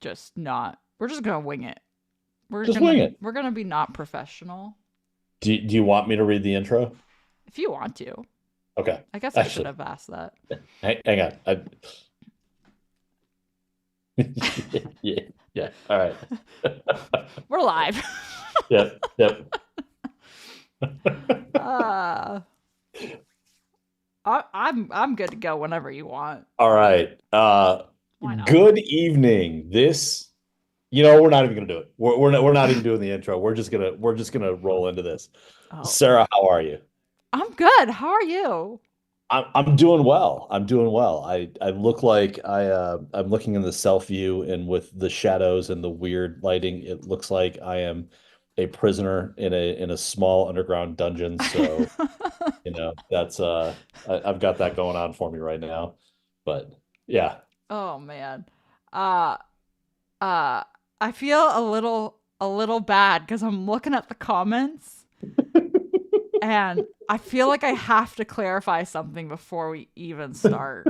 just not. We're just gonna wing it. Just wing it. We're gonna be not professional. Do you want me to read the intro? If you want to. Okay. I guess I should Actually, have asked that. hang on. Yeah. Yeah. All right. We're live. Yep. Yep. uh, I'm good to go whenever you want. All right. Why not? Good evening. We're not even gonna do it. We're not even doing the intro. We're just gonna roll into this. Oh, Sarah, how are you? I'm good. How are you? I'm doing well. I'm doing well. I look like I'm looking in the self view, and with the shadows and the weird lighting, it looks like I am a prisoner in a small underground dungeon. So, that's I've got that going on for me right now. But yeah. Oh man. Uh uh I feel a little bad because I'm looking at the comments and I feel like I have to clarify something before we even start.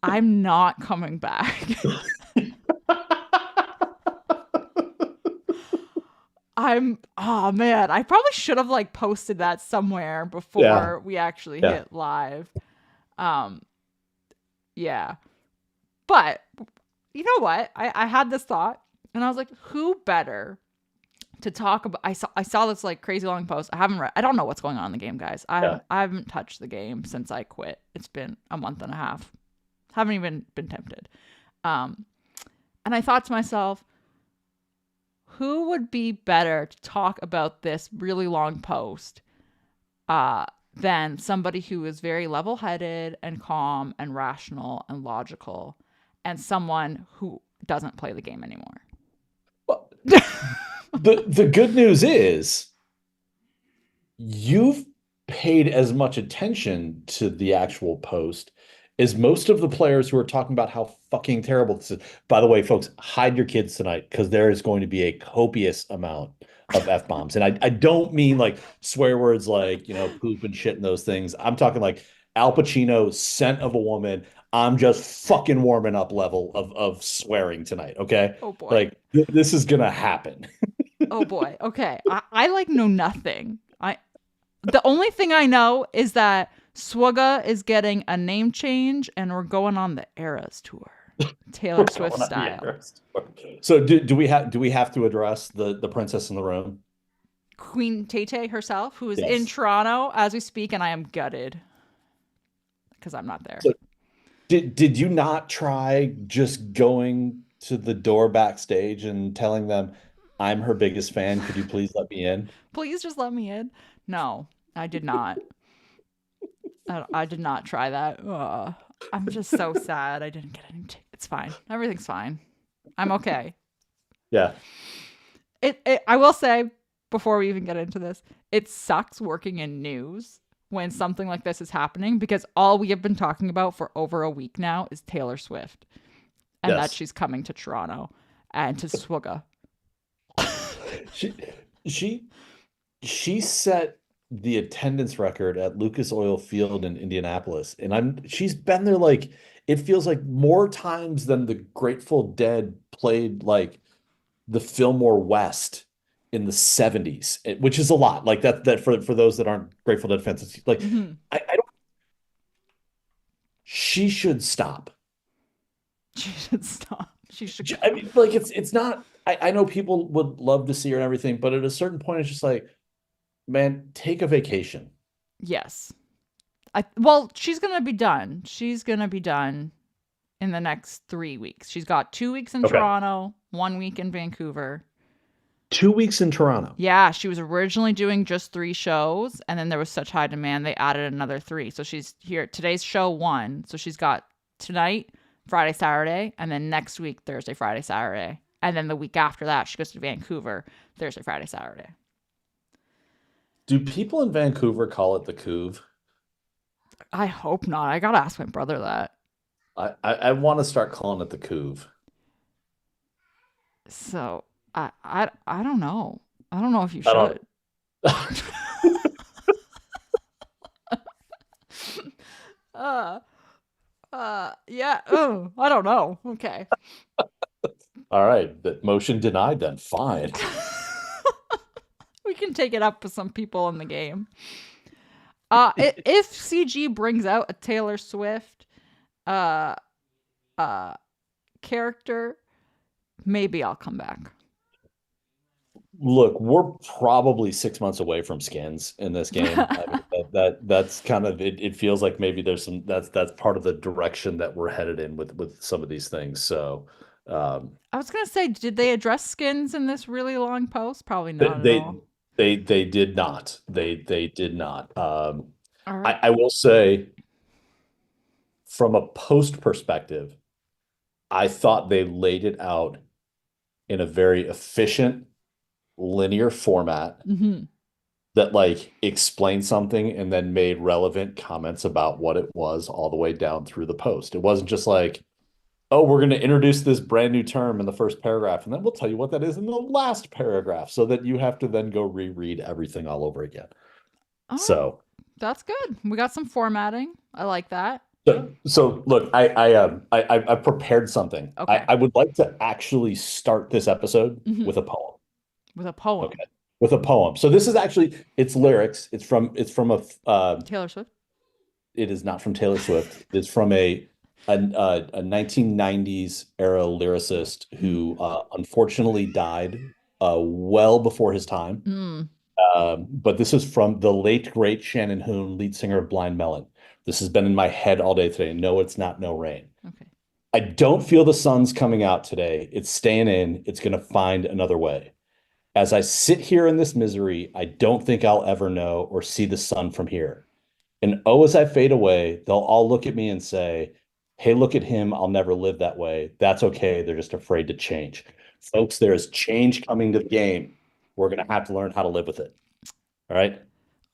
I'm not coming back. Oh man, I probably should have like posted that somewhere Yeah. before we actually Yeah. hit live. Um yeah. But you know what? I had this thought and I was like, who better to talk about? I saw this like crazy long post. I don't know what's going on in the game, guys. Yeah. I haven't touched the game since I quit. It's been a month and a half. Haven't even been tempted. Um and I thought to myself, who would be better to talk about this really long post than somebody who is very level-headed and calm and rational and logical, and someone who doesn't play the game anymore. Well, the good news is you've paid as much attention to the actual post as most of the players who are talking about how fucking terrible this is. By the way, folks, hide your kids tonight because there is going to be a copious amount of F bombs. And I don't mean like swear words like, poop and shit and those things. I'm talking like Al Pacino, scent of a woman. I'm just fucking warming up level of swearing tonight. Okay. Oh boy. Like this is going to happen. Oh boy. Okay. I like know nothing. The only thing I know is that Swugga is getting a name change and we're going on the Eras tour. We're Taylor going Swift on the style. Everest. So do we have to address the princess in the room? Queen Tay herself, who is in Yes. Toronto as we speak, and I am gutted because I'm not there. So did you not try just going to the door backstage and telling them, I'm her biggest fan. Could you please let me in? Please just let me in. No, I did not. I did not try that. I'm just so sad I didn't get any tickets. It's fine. Everything's fine. I'm okay. Yeah. I will say before we even get into this, it sucks working in news when something like this is happening because all we have been talking about for over a week now is Taylor Swift and that Yes. she's coming to Toronto and to Swugga. She she she set the attendance record at Lucas Oil Field in Indianapolis. And she's been there like it feels like more times than the Grateful Dead played like the Fillmore West in the 70s, which is a lot. Like that for those that aren't Grateful Dead fans, it's like Mm-hmm. I don't she should stop. She should stop. She should I go. mean, like it's not I know people would love to see her and everything, but at a certain point it's just like, man, take a vacation. Yes. Well, she's gonna be done. She's gonna be done in the next 3 weeks. She's got 2 weeks in Okay. Toronto, 1 week in Vancouver. 2 weeks in Toronto. Yeah, she was originally doing just 3 shows, and then there was such high demand they added another three. So she's here. Today's show one. So she's got tonight, Friday, Saturday, and then next week, Thursday, Friday, Saturday. And then the week after that, she goes to Vancouver, Thursday, Friday, Saturday. Do people in Vancouver call it the Couve? I hope not. I gotta ask my brother that. I want to start calling it the Couve. So I don't know. I don't know if you I don't. should. uh yeah. Oh, I don't know. Okay. All right. That motion denied then. Fine. We can take it up with some people in the game. If CG brings out a Taylor Swift uh character, maybe I'll come back. Look, we're probably 6 months away from skins in this game. I mean, that's kind of it. It feels like maybe there's some that's part of the direction that we're headed in with some of these things. So, I was gonna say, did they address skins in this really long post? Probably they not at they all. they did not. They did not. All right. I will say from a post perspective, I thought they laid it out in a very efficient, linear format Mm-hmm. that like explained something and then made relevant comments about what it was all the way down through the post. It wasn't just like, oh, we're going to introduce this brand new term in the first paragraph, and then we'll tell you what that is in the last paragraph so that you have to then go reread everything all over again. All right. So, That's good. We got some formatting. I like that. so look, I prepared something. Okay. I would like to actually start this episode Mm-hmm. with a poem. With a poem. Okay. With a poem. So this is actually it's lyrics. It's from Taylor Swift. it is not from Taylor Swift. It's from a 1990s era lyricist who unfortunately died well before his time. Mm. But this is from the late great Shannon Hoon, lead singer of Blind Melon. This has been in my head all day today. No, it's not No Rain. Okay. I don't feel the sun's coming out today. It's staying in. It's going to find another way. As I sit here in this misery, I don't think I'll ever know or see the sun from here. And oh, as I fade away, they'll all look at me and say, hey, look at him. I'll never live that way. That's okay. They're just afraid to change. Folks, there is change coming to the game. We're going to have to learn how to live with it. All right.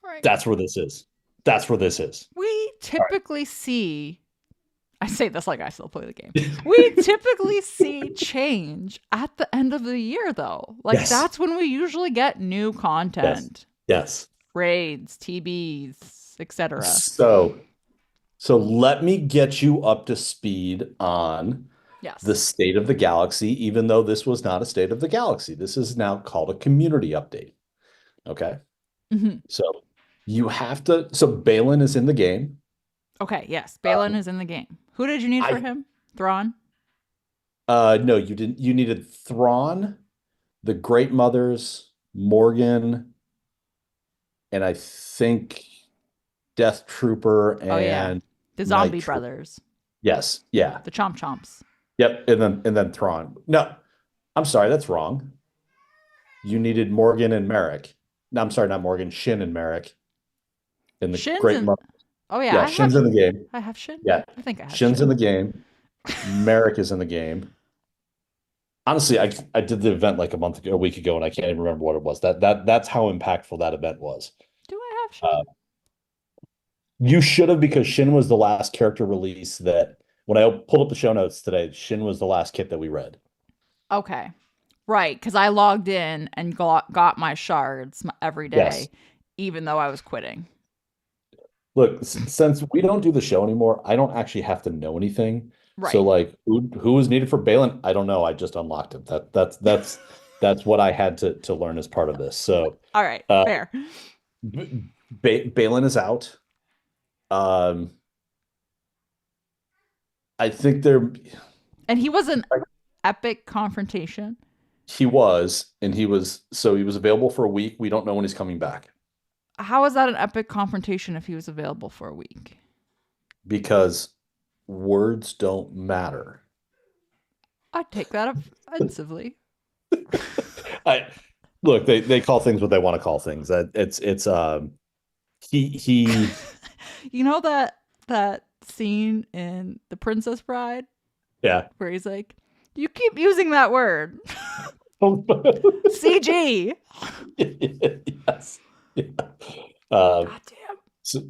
All right. That's where this is. That's where this is. We All right. typically see, I say this like I still play the game. We typically see change at the end of the year, though. Like, Yes. that's when we usually get new Yes. content, Yes. raids, TBs, etc. So let me get you up to speed on the Yes. state of the galaxy, even though this was not a state of the galaxy. This is now called a community update. Okay. Hmm. So you have to, so Balin is in the game. Okay, yes. Balin Um, is in the game. Who did you need for I him? Thrawn? no, you didn't. You needed Thrawn, the Great Mothers, Morgan, and I think Death Trooper Oh, yeah. and The Night Zombie Trooper. Brothers. Yes, yeah, The Chomp Chomps. yep, and then Thrawn. No, I'm sorry, that's wrong. You needed Morgan and Merrick. No, I'm sorry, not Morgan, Shin and Merrick in the Shin's Great in. Mother. Oh, yeah. Yeah, Shin's in the game. I have Shin. Yeah, I think I have Shin's in Shin. the game. Merrick is in the game. Honestly, I did the event like a week ago, and I can't even remember what it was. That's how impactful that event was. Do I have Shin? Uh, you should have because Shin was the last character release that when I pulled up the show notes today, Shin was the last kit that we read. Okay. Right, because I logged in and got my shards every Yes. day, even though I was quitting. Look, since we don't do the show anymore, I don't actually have to know anything. So Right. like who was needed for Balin? I don't know. I just unlocked him. That's what I had to learn as part of this. So All right. uh Fair. Balin is out. Um I think there And he was an epic confrontation. he was, and he was available for a week. We don't know when he's coming back How is that an epic confrontation if he was available for a week? because words don't matter. I take that offensively. I look, they call things what they want to call things. It's he You know that scene in The Princess Bride yeah. where he's like, "You keep using that word, CG." Yes. Yeah. Um, God damn. so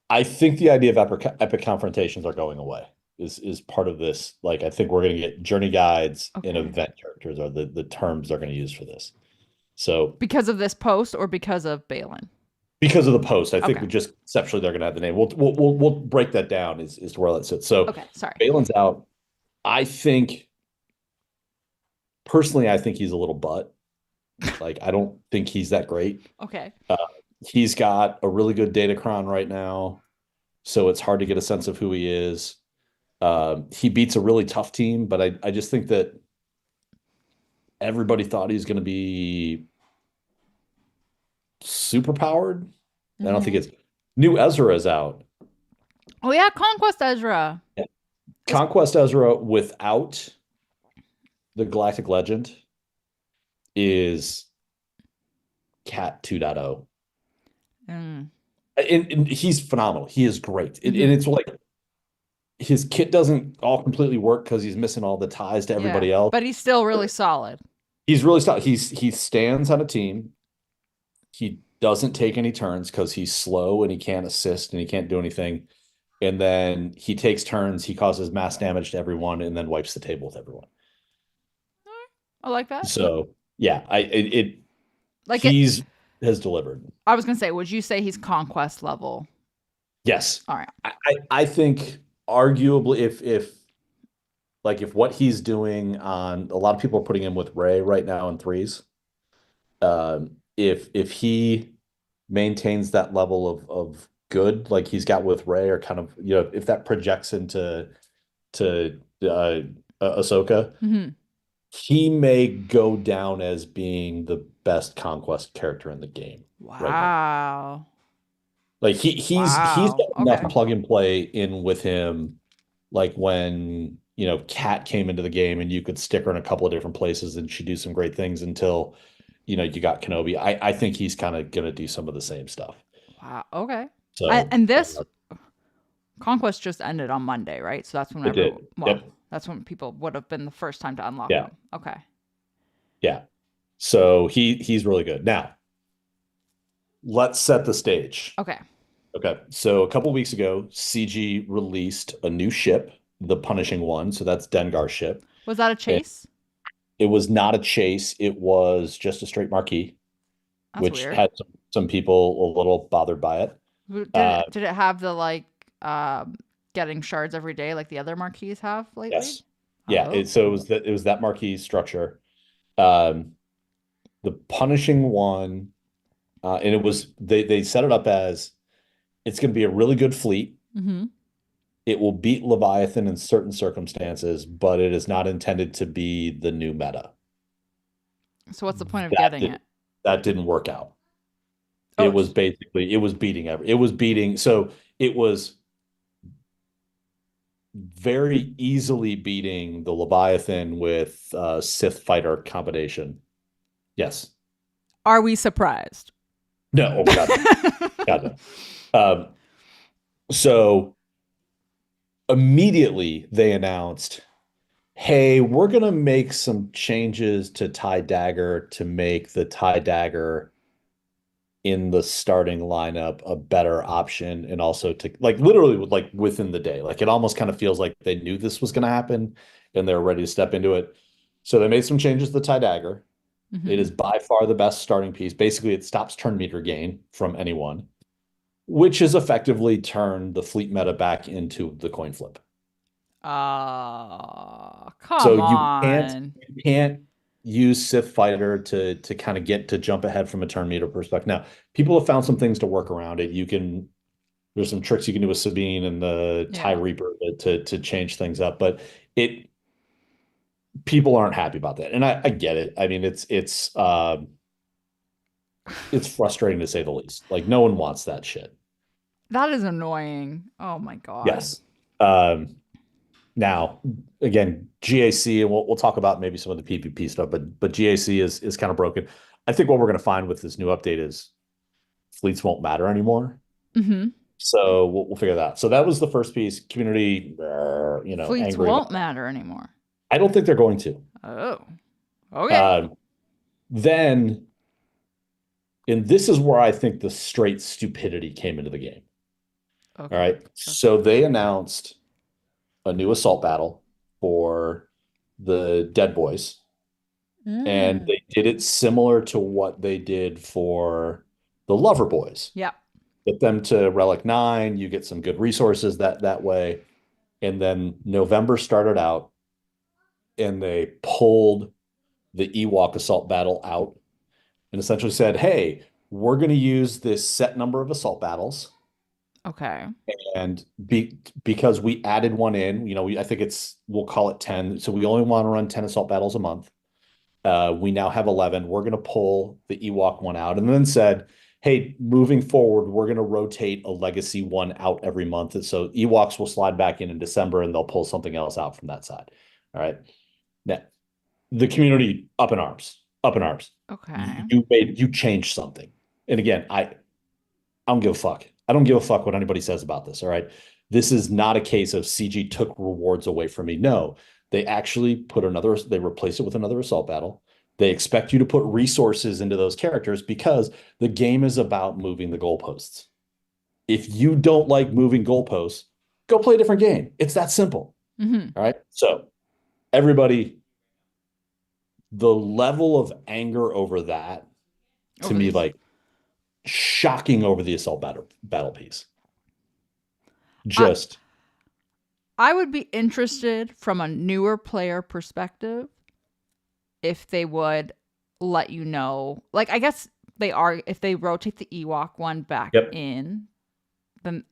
I think the idea of epic confrontations are going away. Is part of this. Like I think we're going to get journey guides and Okay. event characters are the terms they're going to use for this. So Because of this post or because of Balin? because of the post, I think Okay. we just conceptually they're going to have the name. We'll break that down is to where that sits. So Okay. Sorry. Balin's out. I think personally, I think he's a little butt. Like, I don't think he's that great. Okay. Uh, he's got a really good Datacron right now, so it's hard to get a sense of who he is. He beats a really tough team, but I just think that everybody thought he was going to be super powered. I don't think Hmm. it's new. Ezra is out. Oh yeah, Conquest Ezra. Is Conquest Ezra without the Galactic Legend is Cat 2.0. mm, And he's phenomenal. He is great. And hmm. it's like his kit doesn't all completely work because he's missing all the ties to Yeah, everybody else. but he's still really solid. He's really solid. He stands on a team. He doesn't take any turns because he's slow and he can't assist and he can't do anything. And then he takes turns, he causes mass damage to everyone, and then wipes the table with everyone. I like that. So yeah, Like it. he's has delivered. I was gonna say, would you say he's Conquest level? Yes. All right. I think arguably if what he's doing on a lot of people are putting him with Ray right now in threes. If he maintains that level of good like he's got with Ray or kind of if that projects into to Ahsoka, Hmm. he may go down as being the best conquest character in the game right now. Wow. Like he's Wow. got enough Okay. plug and play in with him. Like when Kat came into the game and you could stick her in a couple of different places and she'd do some great things until you got Kenobi. I think he's kind of gonna do some of the same stuff. Wow. Okay. So And this Conquest just ended on Monday, right? So that's it whenever. did. Well, Yep. that's when people would have been the first time to unlock Yeah. them. Okay. Yeah. So he's really good. Now, let's set the stage. Okay. Okay. So a couple weeks ago, CG released a new ship, the Punishing One. So that's Dengar's ship. Was that a And chase? it was not a chase. It was just a straight marquee, That's which weird. had some people a little bothered by it. Uh, Did it have the like getting shards every day like the other marquees have lately? yes. Yeah. Oh. So it was that marquee structure. Um, the Punishing One, and they set it up as it's going to be a really good fleet. Mm-hmm. It will beat Leviathan in certain circumstances, but it is not intended to be the new meta. So what's the point of That getting did it? that didn't work out. Oh, It was basically it was beating every it was beating so it was very easily beating the Leviathan with Sith fighter combination. Yes. are we surprised? No. Oh God. No. God no. So immediately they announced, hey, we're gonna make some changes to TIE Dagger to make the TIE Dagger in the starting lineup a better option and also to like literally like within the day. Like it almost kind of feels like they knew this was gonna happen and they're ready to step into it. So they made some changes to the TIE Dagger. It Hmm. is by far the best starting piece. Basically, it stops turn meter gain from anyone, which has effectively turned the fleet meta back into the coin flip. Oh, So come you can't on. you can't use Sith Fighter to kind of get to jump ahead from a turn meter perspective. Now, people have found some things to work around it. There's some tricks you can do with Sabine and the TIE Yeah. Reaper to change things up, but it people aren't happy about that. And I get it. I mean, it's frustrating to say the least. Like no one wants that shit. That is annoying. Oh my God. Yes. Um, Now, again, GAC, and we'll talk about maybe some of the PvP stuff, but GAC is kind of broken. I think what we're going to find with this new update is fleets won't matter anymore. Hmm. So we'll figure that out. So that was the first piece. Community, Fleets angry won't about that. matter anymore. I don't think they're going to. Oh, okay. Um, then, and this is where I think the straight stupidity came into the game. All Okay. right. So they announced a new assault battle for the Dead Boys. And Mm. they did it similar to what they did for the Lover Boys. Yep. Get them to Relic 9, you get some good resources that way. And then November started out and they pulled the Ewok assault battle out and essentially said, hey, we're going to use this set number of assault battles. Okay. And because we added one in, I think we'll call it 10. So we only want to run 10 assault battles a month. We now have 11. We're going to pull the Ewok one out and then said, hey, moving forward, we're going to rotate a legacy one out every month. And so Ewoks will slide back in December and they'll pull something else out from that side. All right. Now, the community up in arms, up in arms. Okay. You changed something. And again, I don't give a fuck. I don't give a fuck what anybody says about this. All right. This is not a case of CG took rewards away from me. No, they actually they replace it with another assault battle. They expect you to put resources into those characters because the game is about moving the goalposts. If you don't like moving goalposts, go play a different game. It's that simple. Mm-hmm. All right. So everybody, the level of anger over that to Over me, these. like shocking over the assault battle piece. I Just I would be interested from a newer player perspective if they would let you know. Like, I guess they are, if they rotate the Ewok one back yep. in, then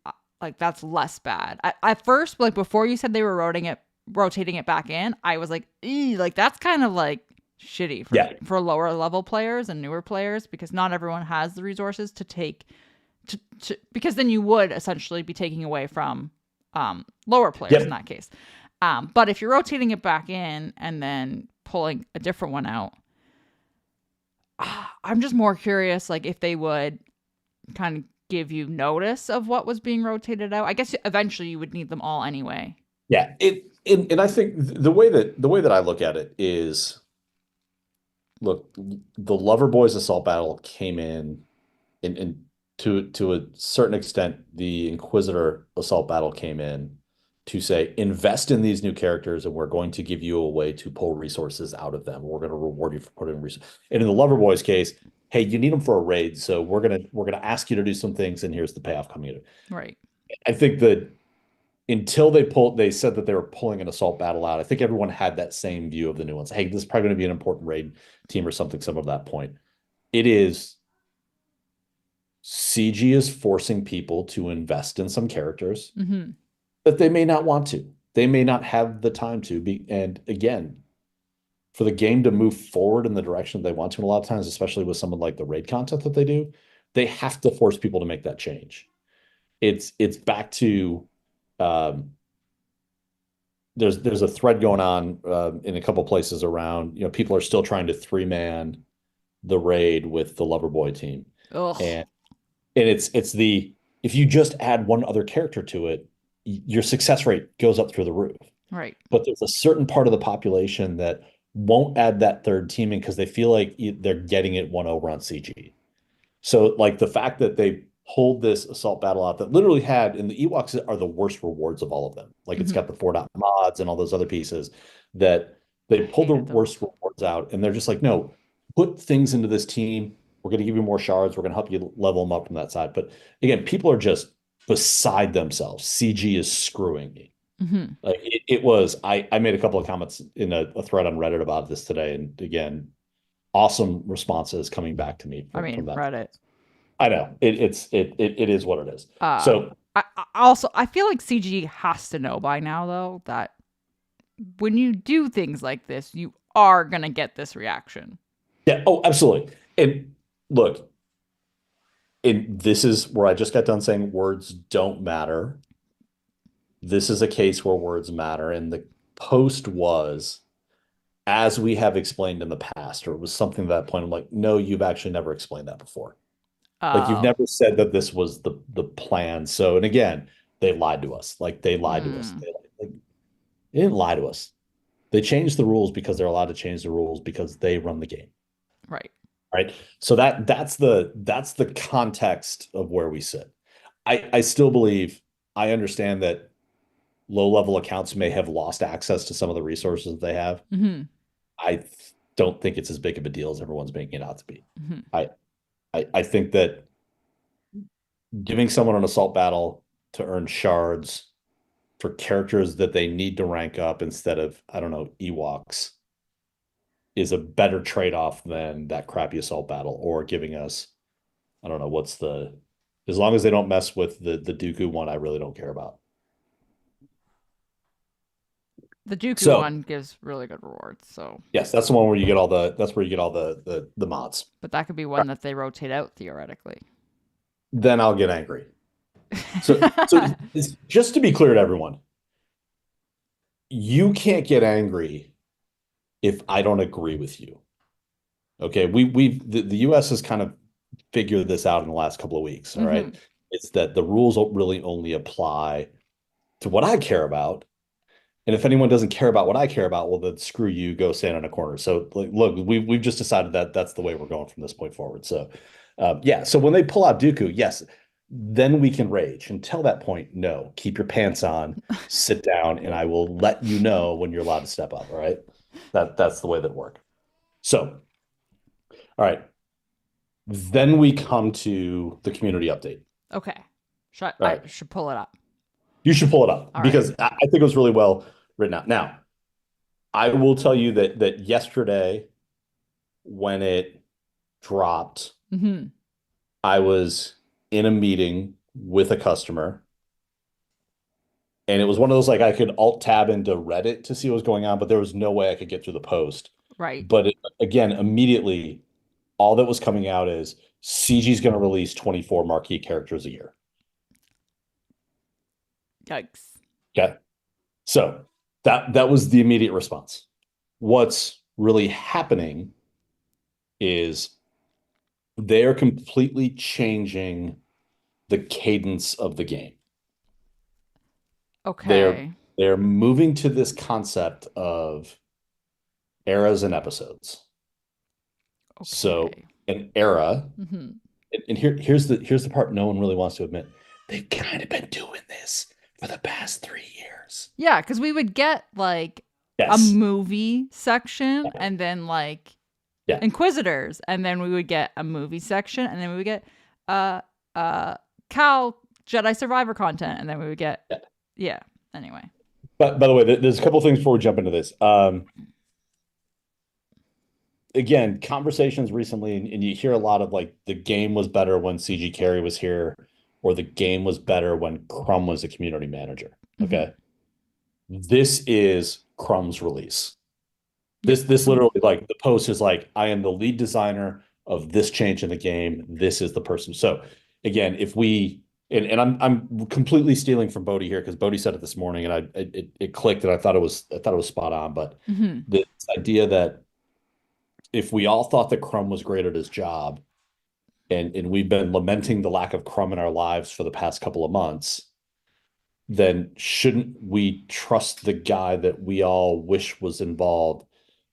like that's less bad. At first, like before you said they were rotating it back in, I was like, like that's kind of like shitty Yeah. for lower level players and newer players because not everyone has the resources to take because then you would essentially be taking away from lower players Yep. in that case. But if you're rotating it back in and then pulling a different one out, I'm just more curious, like if they would kind of give you notice of what was being rotated out. I guess eventually you would need them all anyway. Yeah. And I think the way that I look at it is, look, the Lover Boys assault battle came in, and to a certain extent, the Inquisitor assault battle came in to say, invest in these new characters, and we're going to give you a way to pull resources out of them. We're going to reward you for putting resources. And in the Lover Boys case, hey, you need them for a raid, so we're gonna ask you to do some things, and here's the payoff coming in. Right. I think that until they said that they were pulling an assault battle out, I think everyone had that same view of the new ones. Hey, this is probably going to be an important raid team or something, some of that point. It is CG is forcing people to invest in some characters Mm-hmm. that they may not want to. They may not have the time to be. And again, for the game to move forward in the direction they want to, and a lot of times, especially with someone like the raid content that they do, they have to force people to make that change. It's back to um, there's a thread going on in a couple places around. People are still trying to 3-man the raid with the Loverboy team, Ugh. and it's the if you just add one other character to it, your success rate goes up through the roof. Right. But there's a certain part of the population that won't add that third team in because they feel like they're getting it one over on CG. So like the fact that they pulled this assault battle out that literally had, and the Ewoks are the worst rewards of all of them. Like it's Mm-hmm. got the 4 mods and all those other pieces that I they pulled the hated worst those. rewards out, and they're just like, no, put things into this team. We're going to give you more shards. We're going to help you level them up from that side. But again, people are just beside themselves. CG is screwing me. Mm-hmm. Like it was. I made a couple of comments in a thread on Reddit about this today, and again, awesome responses coming back to me I from mean, that. Reddit. I know it is what it is. Uh, So I feel like CG has to know by now though that when you do things like this, you are gonna get this reaction. yeah, oh, absolutely. And look, and this is where I just got done saying words don't matter. This is a case where words matter, and the post was, as we have explained in the past, or it was something to that point. I'm like, no, you've actually never explained that before. Like you've Oh. never said that this was the plan. So, and again, they lied to us. Like they lied to us. Mm, They didn't lie to us. They changed the rules because they're allowed to change the rules because they run the game. right. Right. So that's the context of where we sit. I still believe, I understand that low level accounts may have lost access to some of the resources that they have. Mm-hmm. I don't think it's as big of a deal as everyone's making it out to be. Mm-hmm. I I think that giving someone an assault battle to earn shards for characters that they need to rank up instead of, I don't know, Ewoks, is a better trade-off than that crappy assault battle or giving us, I don't know, as long as they don't mess with the Dooku one, I really don't care about. The Dooku So one gives really good rewards, so yes, that's the one where you get all that's where you get all the mods. but that could be All one right, that they rotate out theoretically. then I'll get angry. So just to be clear to everyone, you can't get angry if I don't agree with you. Okay, the US has kind of figured this out in the last couple of weeks. All Hmm. right. It's that the rules really only apply to what I care about. And if anyone doesn't care about what I care about, well, then screw you, go stand in a corner. So, like, look, we've just decided that that's the way we're going from this point forward. So, yeah. So when they pull out Dooku, yes, then we can rage. Until that point, no. Keep your pants on, sit down, and I will let you know when you're allowed to step up. All right. That's the way that works. So, all right. Then we come to the community update. Okay. All I right. should pull it up. You should pull it up All right. because I think it was really well written out. Now, I will tell you that yesterday when it dropped, Hmm. I was in a meeting with a customer, and it was one of those like I could alt tab into Reddit to see what was going on, but there was no way I could get through the post. Right. But again, immediately, all that was coming out is CG's going to release 24 marquee characters a year. Yikes. Okay. So that was the immediate response. What's really happening is they are completely changing the cadence of the game. They're Okay. they're moving to this concept of eras and episodes. So Okay. an era, Hmm. and here's the part no one really wants to admit. They've kind of been doing this for the past 3 years. Yeah, because we would get like a Yes. movie section and then like Yeah. Inquisitors, and then we would get a movie section, and then we would get uh Cal Jedi Survivor content, and then we would get Yeah. yeah. Anyway. But by the way, there's a couple things before we jump into this. Again, conversations recently, and you hear a lot of like the game was better when CG Carey was here, or the game was better when Crumb was a community manager. Hmm. Okay. This is Crumb's release. Yeah. This literally like the post is like, I am the lead designer of this change in the game. This is the person. So again, if we and I'm completely stealing from Bodhi here because Bodhi said it this morning and it clicked and I thought it was spot on. But Hmm. this idea that if we all thought that Crumb was great at his job, and we've been lamenting the lack of Crumb in our lives for the past couple of months, then shouldn't we trust the guy that we all wish was involved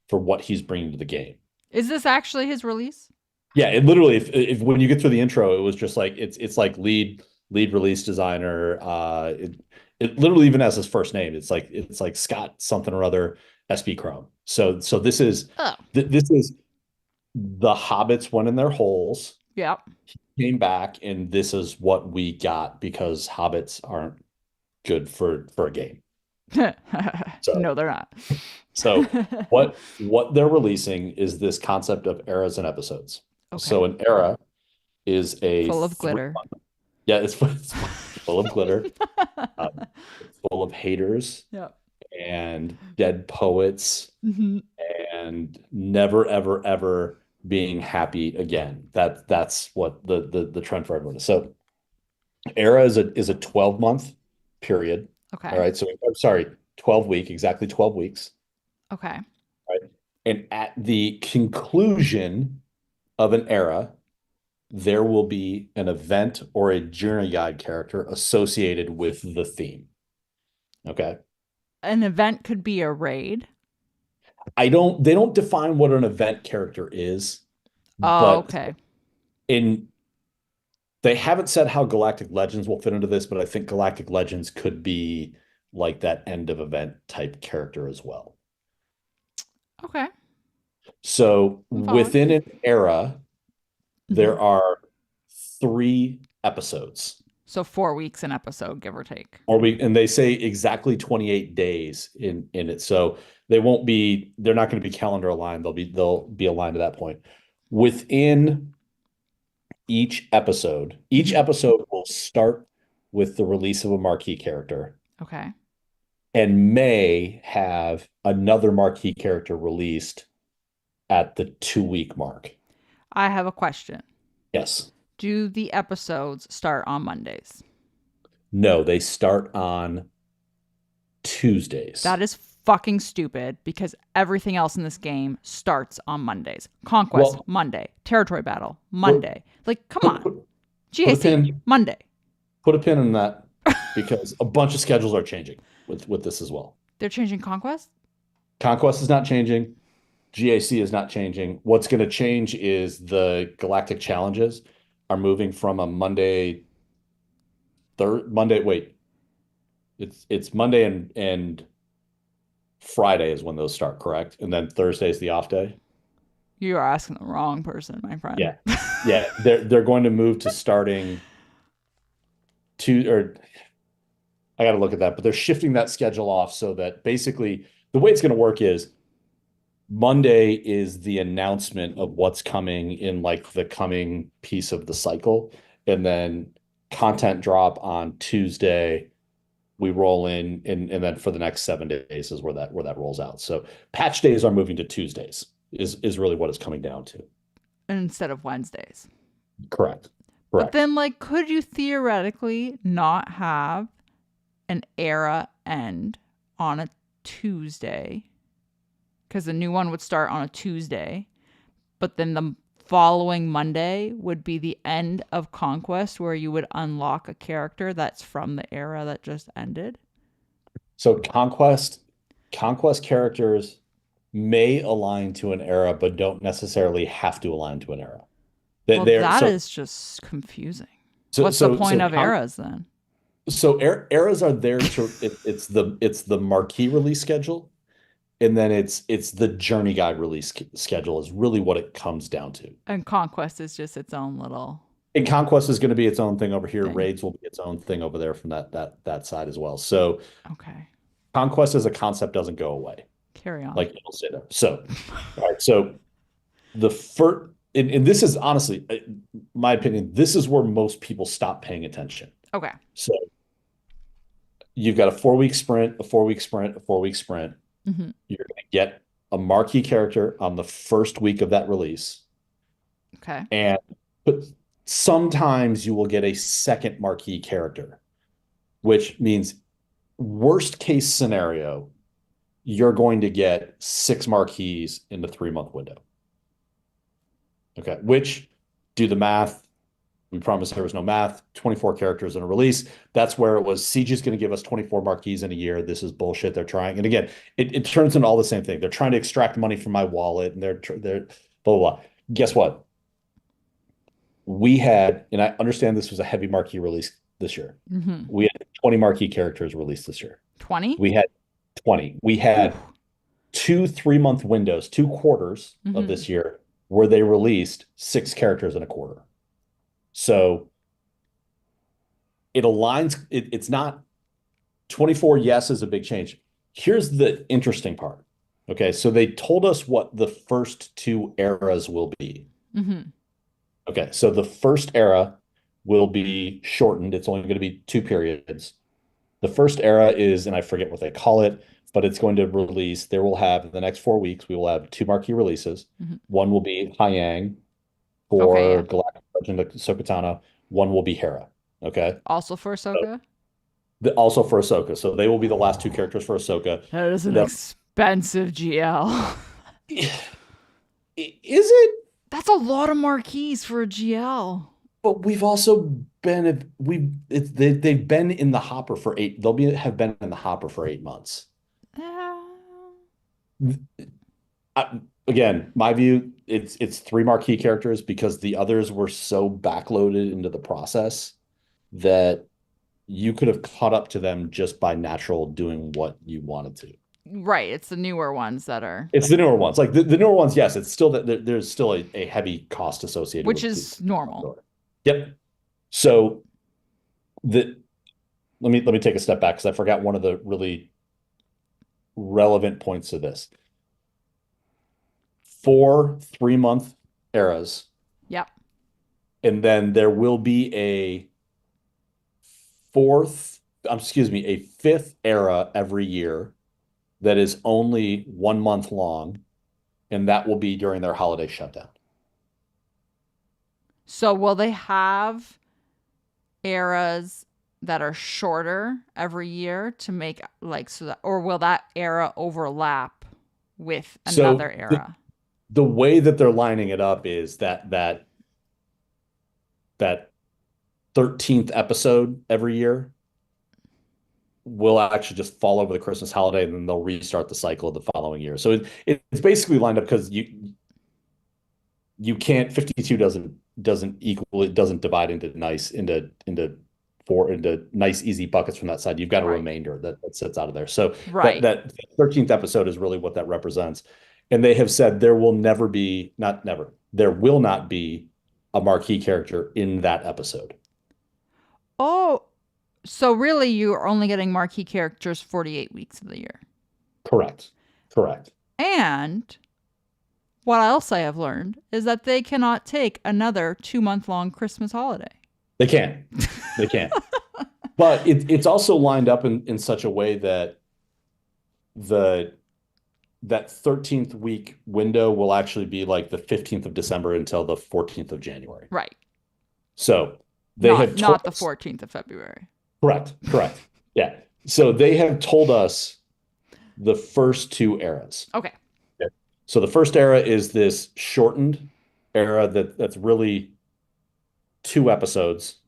for what he's bringing to the game? Is this actually his release? Yeah, it literally, if when you get through the intro, it was just like it's like lead release designer. It literally even has his first name. It's like Scott something or other SB Chrome. So Oh, this is the hobbits went in their holes, yeah. came back, and this is what we got because hobbits aren't good for a game. So No, they're not. so what they're releasing is this concept of eras and episodes. So Okay. an era is a Full of three glitter. yeah, it's full of glitter, it's full of haters Yeah. and dead poets Hmm. and never ever ever being happy again. That's what the trend for everyone is. So era is a 12-month period. All Okay. right. So I'm sorry, 12 week, exactly 12 weeks. Okay. Right. And at the conclusion of an era, there will be an event or a journey guide character associated with the theme. Okay. An event could be a raid. They don't define what an event character is, Oh, but okay. in they haven't said how Galactic Legends will fit into this, but I think Galactic Legends could be like that end of event type character as well. Okay. So I'm following. within an era, Hmm. there are 3 episodes. So 4 weeks an episode, give or take. And they say exactly 28 days in it. So they're not going to be calendar aligned. They'll be aligned at that point. Within each Mhm. episode will start with the release of a marquee character Okay. and may have another marquee character released at the 2 week mark. I have a question. Yes. Do the episodes start on Mondays? No, they start on Tuesdays. That is fucking stupid because everything else in this game starts on Mondays. Conquest, Well, Monday. Territory battle, put Monday. Like, come put on. put, put a GAC, pin Monday. put a pin in that because a bunch of schedules are changing with this as well. They're changing Conquest? Conquest is not changing. GAC is not changing. What's going to change is the Galactic Challenges are moving from a Monday. Wait, it's Monday and Friday is when those start, correct? And then Thursday is the off day. You are asking the wrong person, my friend. Yeah, yeah. They're going to move to starting two or I got to look at that, but they're shifting that schedule off so that basically the way it's going to work is Monday is the announcement of what's coming in like the coming piece of the cycle. And then content drop on Tuesday. We roll in and then for the next 7 days is where that rolls out. So patch days are moving to Tuesdays is really what it's coming down to. Instead of Wednesdays. Correct. But Correct. then, like, could you theoretically not have an era end on a Tuesday? Because the new one would start on a Tuesday, but then the following Monday would be the end of Conquest, where you would unlock a character that's from the era that just ended. So conquest characters may align to an era, but don't necessarily have to align to an era. They, Well, they're that so is just confusing. so What's the so point so of con, eras then? so eras are there to it's the marquee release schedule, and then it's the journey guide release schedule is really what it comes down to. And Conquest is just its own little And conquest is going to be its own thing over here. thing. Raids will be its own thing over there from that side as well. So Okay. conquest as a concept doesn't go away. Carry on. Like it'll stay there. So, all right. So the first, and this is honestly, my opinion, this is where most people stop paying attention. Okay. So you've got a 4 week sprint, a 4 week sprint, a 4 week sprint. Mm-hmm. You're going to get a marquee character on the first week of that release. Okay. And but sometimes you will get a second marquee character, which means worst case scenario, you're going to get 6 marquees in the 3 month window. Okay, which do the math. We promised there was no math. 24 characters in a release. That's where it was. Siege is going to give us 24 marquees in a year. This is bullshit. They're trying. And again, it turns into all the same thing. They're trying to extract money from my wallet and they're blah, blah, blah. Guess what? We had, and I understand this was a heavy marquee release this year. Mm-hmm. We had 20 marquee characters released this year. 20? We had 20. We had Oof. 2 3 month windows, 2 quarters Mm-hmm. of this year where they released 6 characters in a quarter. So it aligns. It's not 24. Yes, is a big change. Here's the interesting part. Okay, so they told us what the first 2 eras will be. Mm-hmm. Okay, so the first era will be shortened. It's only going to be 2 periods. The first era is, and I forget what they call it, but it's going to release. There will have in the next 4 weeks, we will have 2 marquee releases. Mm-hmm. One will be Hyang for Okay, yeah. Galactic Legend of Ahsoka Tano. One will be Hera. Okay. Also for Ahsoka? Also for Ahsoka. So they will be the last 2 characters for Ahsoka. That is an Now, expensive GL. is it? That's a lot of marquees for a GL. But we've also been they've been in the hopper for have been in the hopper for 8 months. Again, my view, it's 3 marquee characters because the others were so backloaded into the process that you could have caught up to them just by natural doing what you wanted to. Right. It's the newer ones that are. It's the newer ones. Like the newer ones, yes, it's still that there's still a heavy cost associated Which with is normal. Yep. So let me take a step back because I forgot one of the really relevant points to this. 4 3-month eras, Yep. and then there will be fourth, excuse me, a fifth era every year that is only 1 month long, and that will be during their holiday shutdown. So will they have eras that are shorter every year to make like so that, or will that era overlap with So another era? the way that they're lining it up is that 13th episode every year will actually just fall over the Christmas holiday, and then they'll restart the cycle of the following year. So it's basically lined up because you can't 52 doesn't equal, it doesn't divide into nice easy buckets from that side. You've got a Right. remainder that sits out of there. So Right. that 13th episode is really what that represents. And they have said there will never be, not never, there will not be a marquee character in that episode. Oh, so really you're only getting marquee characters 48 weeks of the year. Correct. Correct. And what else I have learned is that they cannot take another 2 month long Christmas holiday. They can. They can. But it's also lined up in such a way that that 13th week window will actually be like the 15th of December until the 14th of January. Right. So they have told not the us, 14th of February. correct. Yeah. So they have told us the first two eras. Okay. So the first era is this shortened era that's really 2 episodes.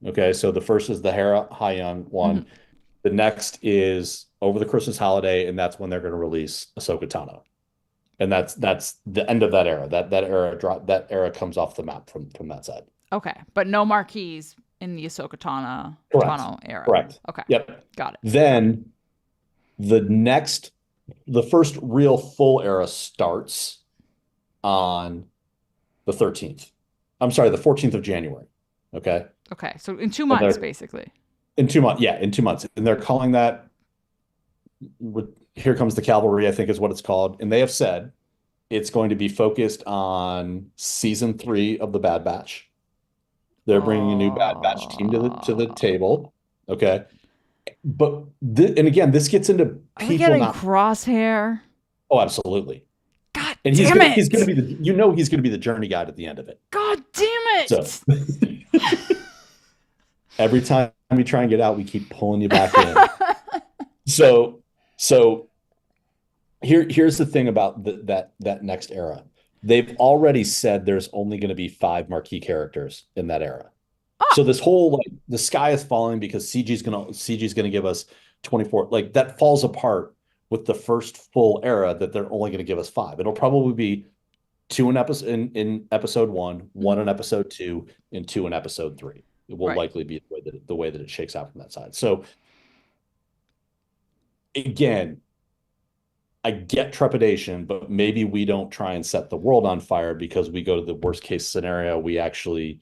Okay. So the first is the Hera Hyun one. Mm-hmm. The next is over the Christmas holiday, and that's when they're going to release Ahsoka Tano. And that's the end of that era. That era comes off the map from that side. Okay. But no marquees in the Ahsoka Correct. Tano era. Correct. Okay. Yep. Got it. Then the first real full era starts on the 13th. I'm sorry, the 14th of January. Okay. Okay. So in 2 months, basically. In 2 months. Yeah, in 2 months. And they're calling that Here Comes the Cavalry, I think is what it's called. And they have said it's going to be focused on season 3 of the Bad Batch. They're bringing a new Bad Batch team to the table. Okay. But and again, this gets into Are we people getting not. Crosshair? Oh, absolutely. God And damn it. he's gonna be he's gonna be the journey guide at the end of it. God damn it. So every time we try and get out, we keep pulling you back in. So here's the thing about that next era. They've already said there's only going to be 5 marquee characters in that era. So this whole like the sky is falling because CG's gonna give us 24. Like that falls apart with the first full era that they're only going to give us 5. It'll probably be 2 in episode 1, 1 in episode 2, and 2 in episode 3. It will likely be the way that it shakes out from that side. So again, I get trepidation, but maybe we don't try and set the world on fire because we go to the worst case scenario. We actually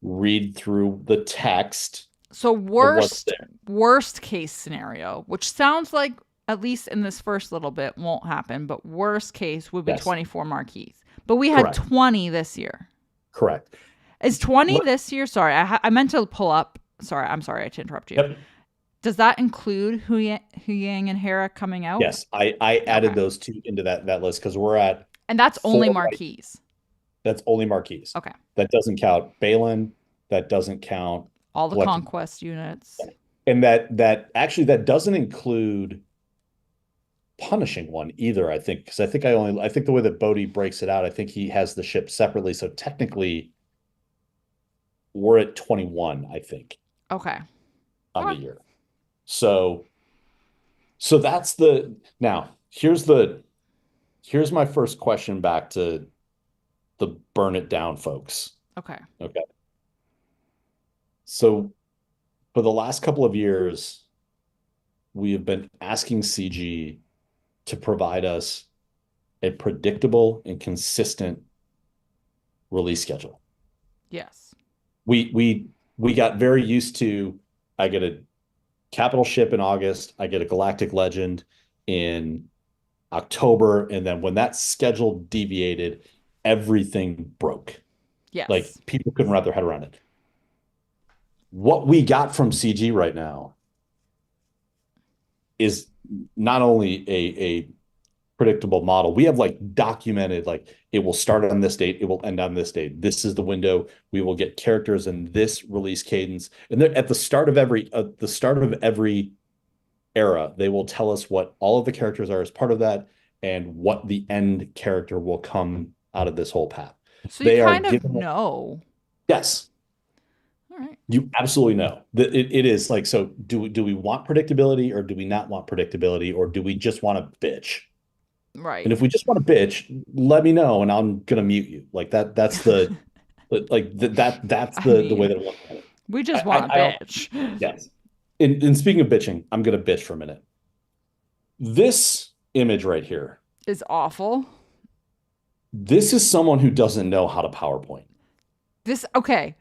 read through the text. So worst case scenario, which sounds like at least in this first little bit won't happen, but worst case would be 24 marquees. But we had 20 this year. Correct. Is 20 this year? Sorry, I meant to pull up. Sorry, I'm sorry to interrupt you. Yep. Does that include Hu Yang and Hera coming out? Yes, I added those 2 into that list because we're at. And that's only marquees. That's only marquees. Okay. That doesn't count Balin. That doesn't count all the conquest units. And that doesn't include Punishing One either, I think, because I think the way that Bodhi breaks it out, I think he has the ship separately. So technically we're at 21, I think. Okay. On the year. So that's now here's my first question back to the burn it down folks. Okay. So for the last couple of years, we have been asking CG to provide us a predictable and consistent release schedule. Yes. We got very used to, I get a capital ship in August, I get a galactic legend in October, and then when that schedule deviated, everything broke. Like Yes. people couldn't wrap their head around it. What we got from CG right now is not only a predictable model. We have like documented, like it will start on this date, it will end on this date. This is the window. We will get characters in this release cadence. And at the start of every era, they will tell us what all of the characters are as part of that and what the end character will come out of this whole path. So you They are kind of given, know. yes, All right. you absolutely know that it is like, so do we want predictability or do we not want predictability or do we just want to bitch? Right. And if we just want to bitch, let me know and I'm gonna mute you. Like that's the that's I the way mean, that I'm looking at it. we just want a I don't, bitch. yes. In speaking of bitching, I'm gonna bitch for a minute. This image right here, Is awful. this is someone who doesn't know how to PowerPoint. This okay.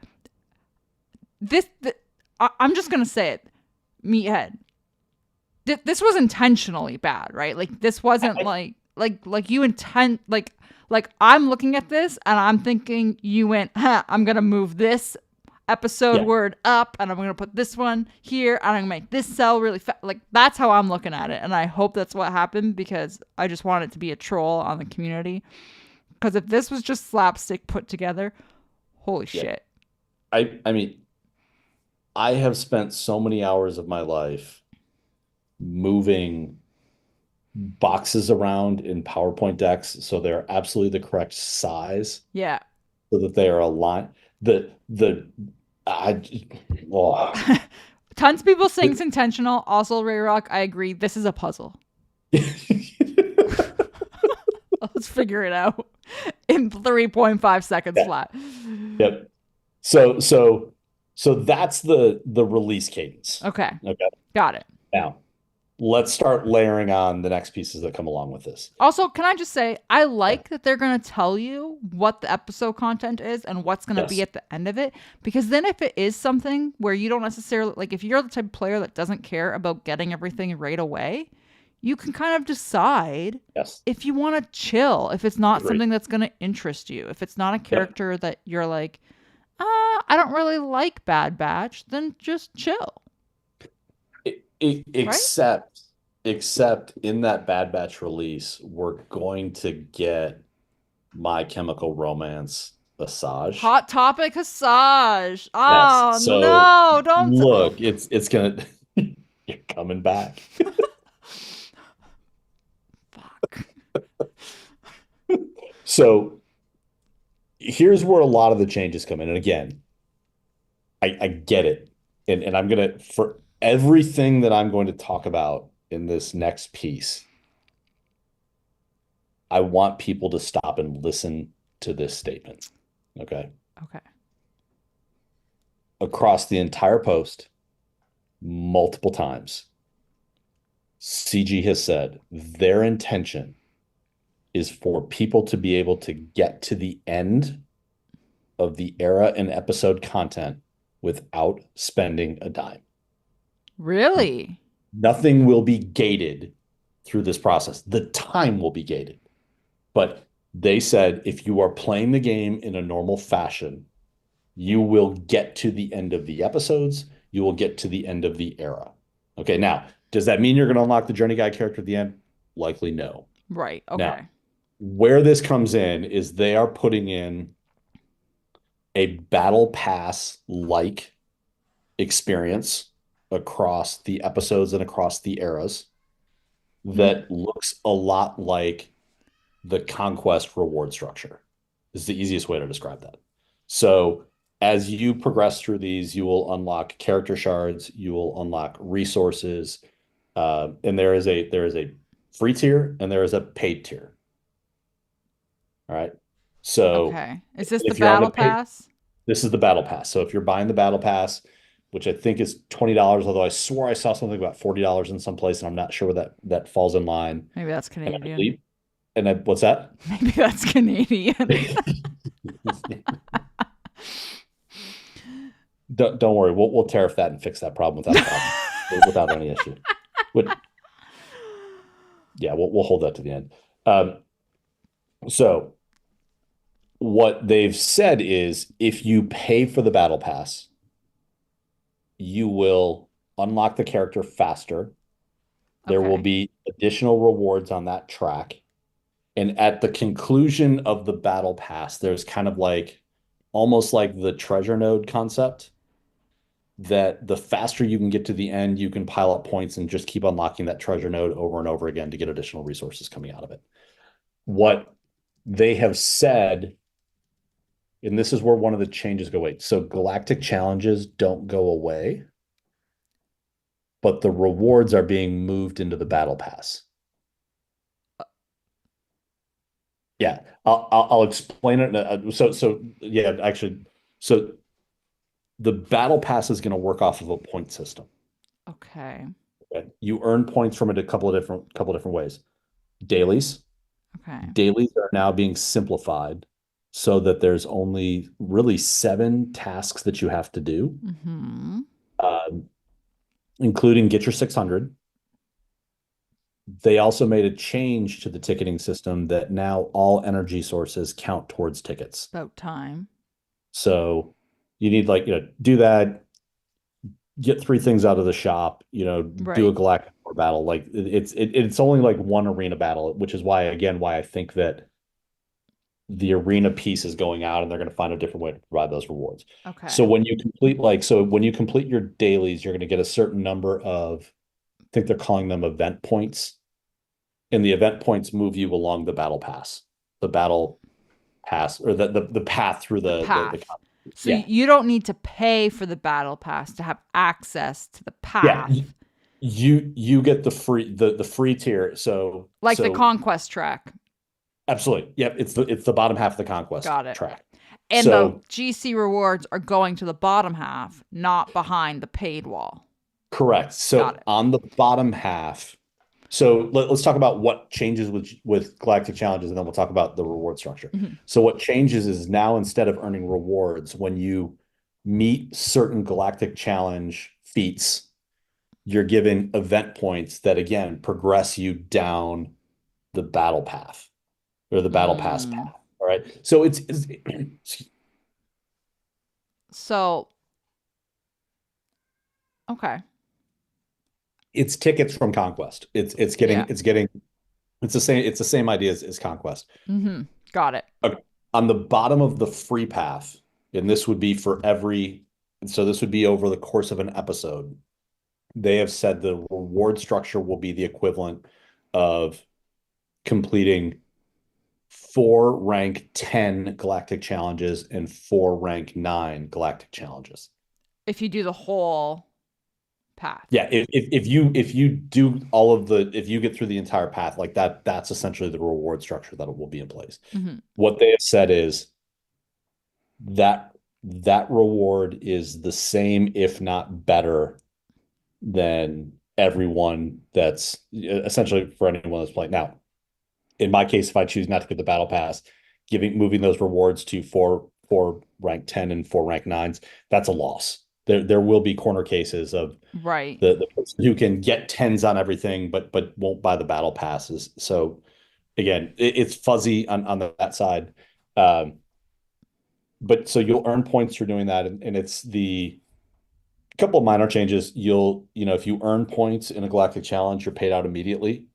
I'm just gonna say it, meathead. This was intentionally bad, right? Like this wasn't like you intend like I'm looking at this and I'm thinking you went, I'm gonna move this episode Yeah. word up and I'm gonna put this one here and I'm gonna make this cell really fast. Like that's how I'm looking at it, and I hope that's what happened because I just want it to be a troll on the community. Because if this was just slapstick put together, holy Yeah. shit. I mean, I have spent so many hours of my life moving boxes around in PowerPoint decks so they're absolutely the correct size Yeah. so that they are aligned. The I oh. Tons of people saying it's intentional. Also, Ray Rock, I agree. This is a puzzle. Let's figure it out in 3.5 seconds Yeah. flat. Yep. So that's the release cadence. Okay. Okay. Got it. Now, let's start layering on the next pieces that come along with this. Also, can I just say, I like that they're going to tell you what the episode content is and what's going to be Yes. at the end of it. Because then if it is something where you don't necessarily, like if you're the type of player that doesn't care about getting everything right away, you can kind of decide Yes. if you want to chill, if it's not Agreed. something that's going to interest you, if it's not a character that you're like, I don't really like Bad Batch, then just chill. Except in that Bad Batch release, we're going to get My Chemical Romance Asajj. Hot topic Asajj. Oh Yes. So no, don't look, it's gonna you're coming back. fuck. So here's where a lot of the changes come in. And again, I get it. And I'm gonna, for everything that I'm going to talk about in this next piece, I want people to stop and listen to this statement. Okay. Okay. Across the entire post, multiple times, CG has said their intention is for people to be able to get to the end of the era and episode content without spending a dime. Really? Nothing will be gated through this process. The time will be gated. But they said if you are playing the game in a normal fashion, you will get to the end of the episodes. You will get to the end of the era. Okay, now, does that mean you're going to unlock the Journey Guide character at the end? Likely no. Right. Okay. Now, where this comes in is they are putting in a battle pass like experience across the episodes and across the eras that looks a lot like the conquest reward structure is the easiest way to describe that. So as you progress through these, you will unlock character shards, you will unlock resources, and there is a free tier and there is a paid tier. All right. So Okay. Is this the if you're on the battle pass? this is the battle pass. So if you're buying the battle pass, which I think is $20, although I swore I saw something about $40 in some place, and I'm not sure where that falls in line. Maybe that's And I Canadian. believe, what's that? Maybe that's Canadian. Don't worry, we'll tariff that and fix that problem without a problem, without any issue. But Yeah, we'll hold that to the end. Um, so what they've said is if you pay for the battle pass, you will unlock the character faster. There will Okay. be additional rewards on that track. And at the conclusion of the battle pass, there's kind of like almost like the treasure node concept that the faster you can get to the end, you can pile up points and just keep unlocking that treasure node over and over again to get additional resources coming out of it. What they have said, and this is where one of the changes go away. So galactic challenges don't go away, but the rewards are being moved into the battle pass. Yeah, I'll explain it. So yeah, actually, so the battle pass is going to work off of a point system. Okay. Okay? You earn points from it a couple different ways. Dailies. Okay. Dailies are now being simplified so that there's only really 7 tasks that you have to do, Mm-hmm. um, including get your 600. They also made a change to the ticketing system that now all energy sources count towards tickets. About time. So you need like, do that, get 3 things out of the shop, do a Right. galactic war battle. Like it's only like one arena battle, which is why I think that the arena piece is going out and they're going to find a different way to provide those rewards. Okay. So when you complete your dailies, you're going to get a certain number of, I think they're calling them event points. And the event points move you along the battle pass, or the path through The the path. So yeah. you don't need to pay for the battle pass to have access to the Yeah. path, You get the free tier. So like the conquest track. absolutely. Yep. It's the bottom half of the conquest Got it. track. And the So GC rewards are going to the bottom half, not behind the paid wall. correct. Got So it. on the bottom half, so let's talk about what changes with Galactic Challenges, and then we'll talk about the reward structure. Mm-hmm. So what changes is now instead of earning rewards, when you meet certain Galactic Challenge feats, you're given event points that again progress you down the battle path or the battle pass Mm. path. All right. So it's So, okay. it's tickets from Conquest. It's Yeah. getting it's the same idea as Conquest. Mm-hmm. Got it. Okay. On the bottom of the free path, and this would be for every, so this would be over the course of an episode. They have said the reward structure will be the equivalent of completing 4 rank 10 galactic challenges and 4 rank 9 galactic challenges. If you do the whole path. Yeah, if you do all of if you get through the entire path like that, that's essentially the reward structure that will be in place. Mm-hmm. What they have said is that that reward is the same, if not better, than everyone that's essentially for anyone that's playing. Now, in my case, if I choose not to get the battle pass, moving those rewards to four rank 10 and 4 rank 9s, that's a loss. There will be corner cases of Right. the person who can get 10s on everything, but won't buy the battle passes. So again, it's fuzzy on that side. But so you'll earn points for doing that, and it's the couple of minor changes. If you earn points in a galactic challenge, you're paid out immediately.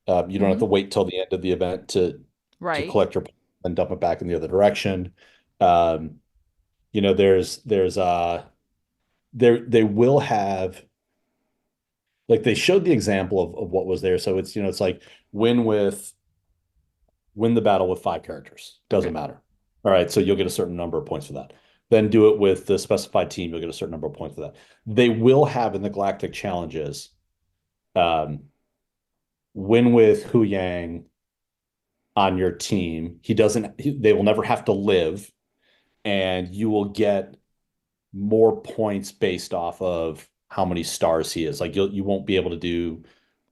You don't have Mm-hmm. to wait till the end of the event to Right. collect your points and dump it back in the other direction. Um, there's they will have, like, they showed the example of what was there. So it's like win with win the battle with 5 characters. Okay. Doesn't matter. All right, so you'll get a certain number of points for that. Then do it with the specified team. You'll get a certain number of points for that. They will have in the Galactic Challenges, um, win with Hu Yang on your team. They will never have to live, and you will get more points based off of how many stars he is. Like you won't be able to do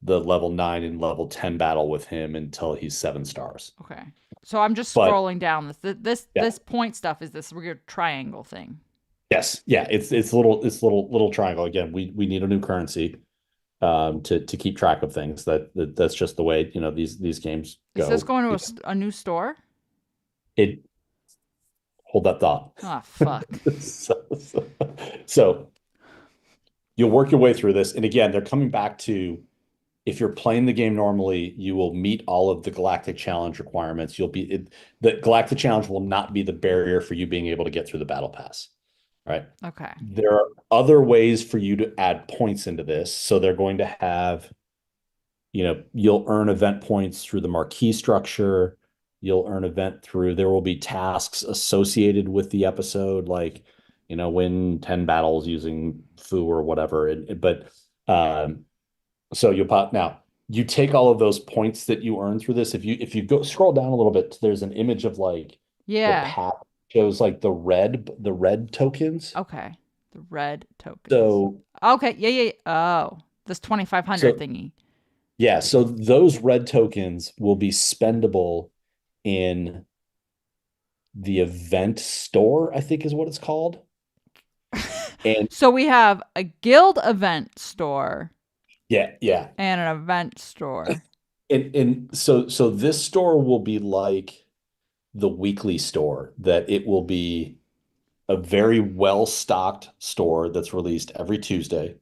the level 9 and level 10 battle with him until he's 7 stars. Okay. So I'm just But scrolling down yeah, this point stuff is this weird triangle thing. yes, yeah, it's little triangle again. We need a new currency. to keep track of things. That's just the way, these games Is this go. going to a new store? It Hold that thought. Oh, fuck. So you'll work your way through this. And again, they're coming back to, if you're playing the game normally, you will meet all of the Galactic Challenge requirements. The Galactic Challenge will not be the barrier for you being able to get through the battle pass. Right. Okay. There are other ways for you to add points into this. So they're going to have, you'll earn event points through the marquee structure. You'll earn there will be tasks associated with the episode, like, win 10 battles using foo or whatever. Um, so you take all of those points that you earn through this. If you go scroll down a little bit, there's an image of like the Yeah. path shows like the red tokens. Okay. The red tokens. So Okay. Yeah. Yeah. Oh, this 2,500 so thingy. yeah, so those red tokens will be spendable in the event store, I think is what it's called. And So we have a guild event store yeah. and an event store. And so this store will be like the weekly store, that it will be a very well-stocked store that's released every Tuesday.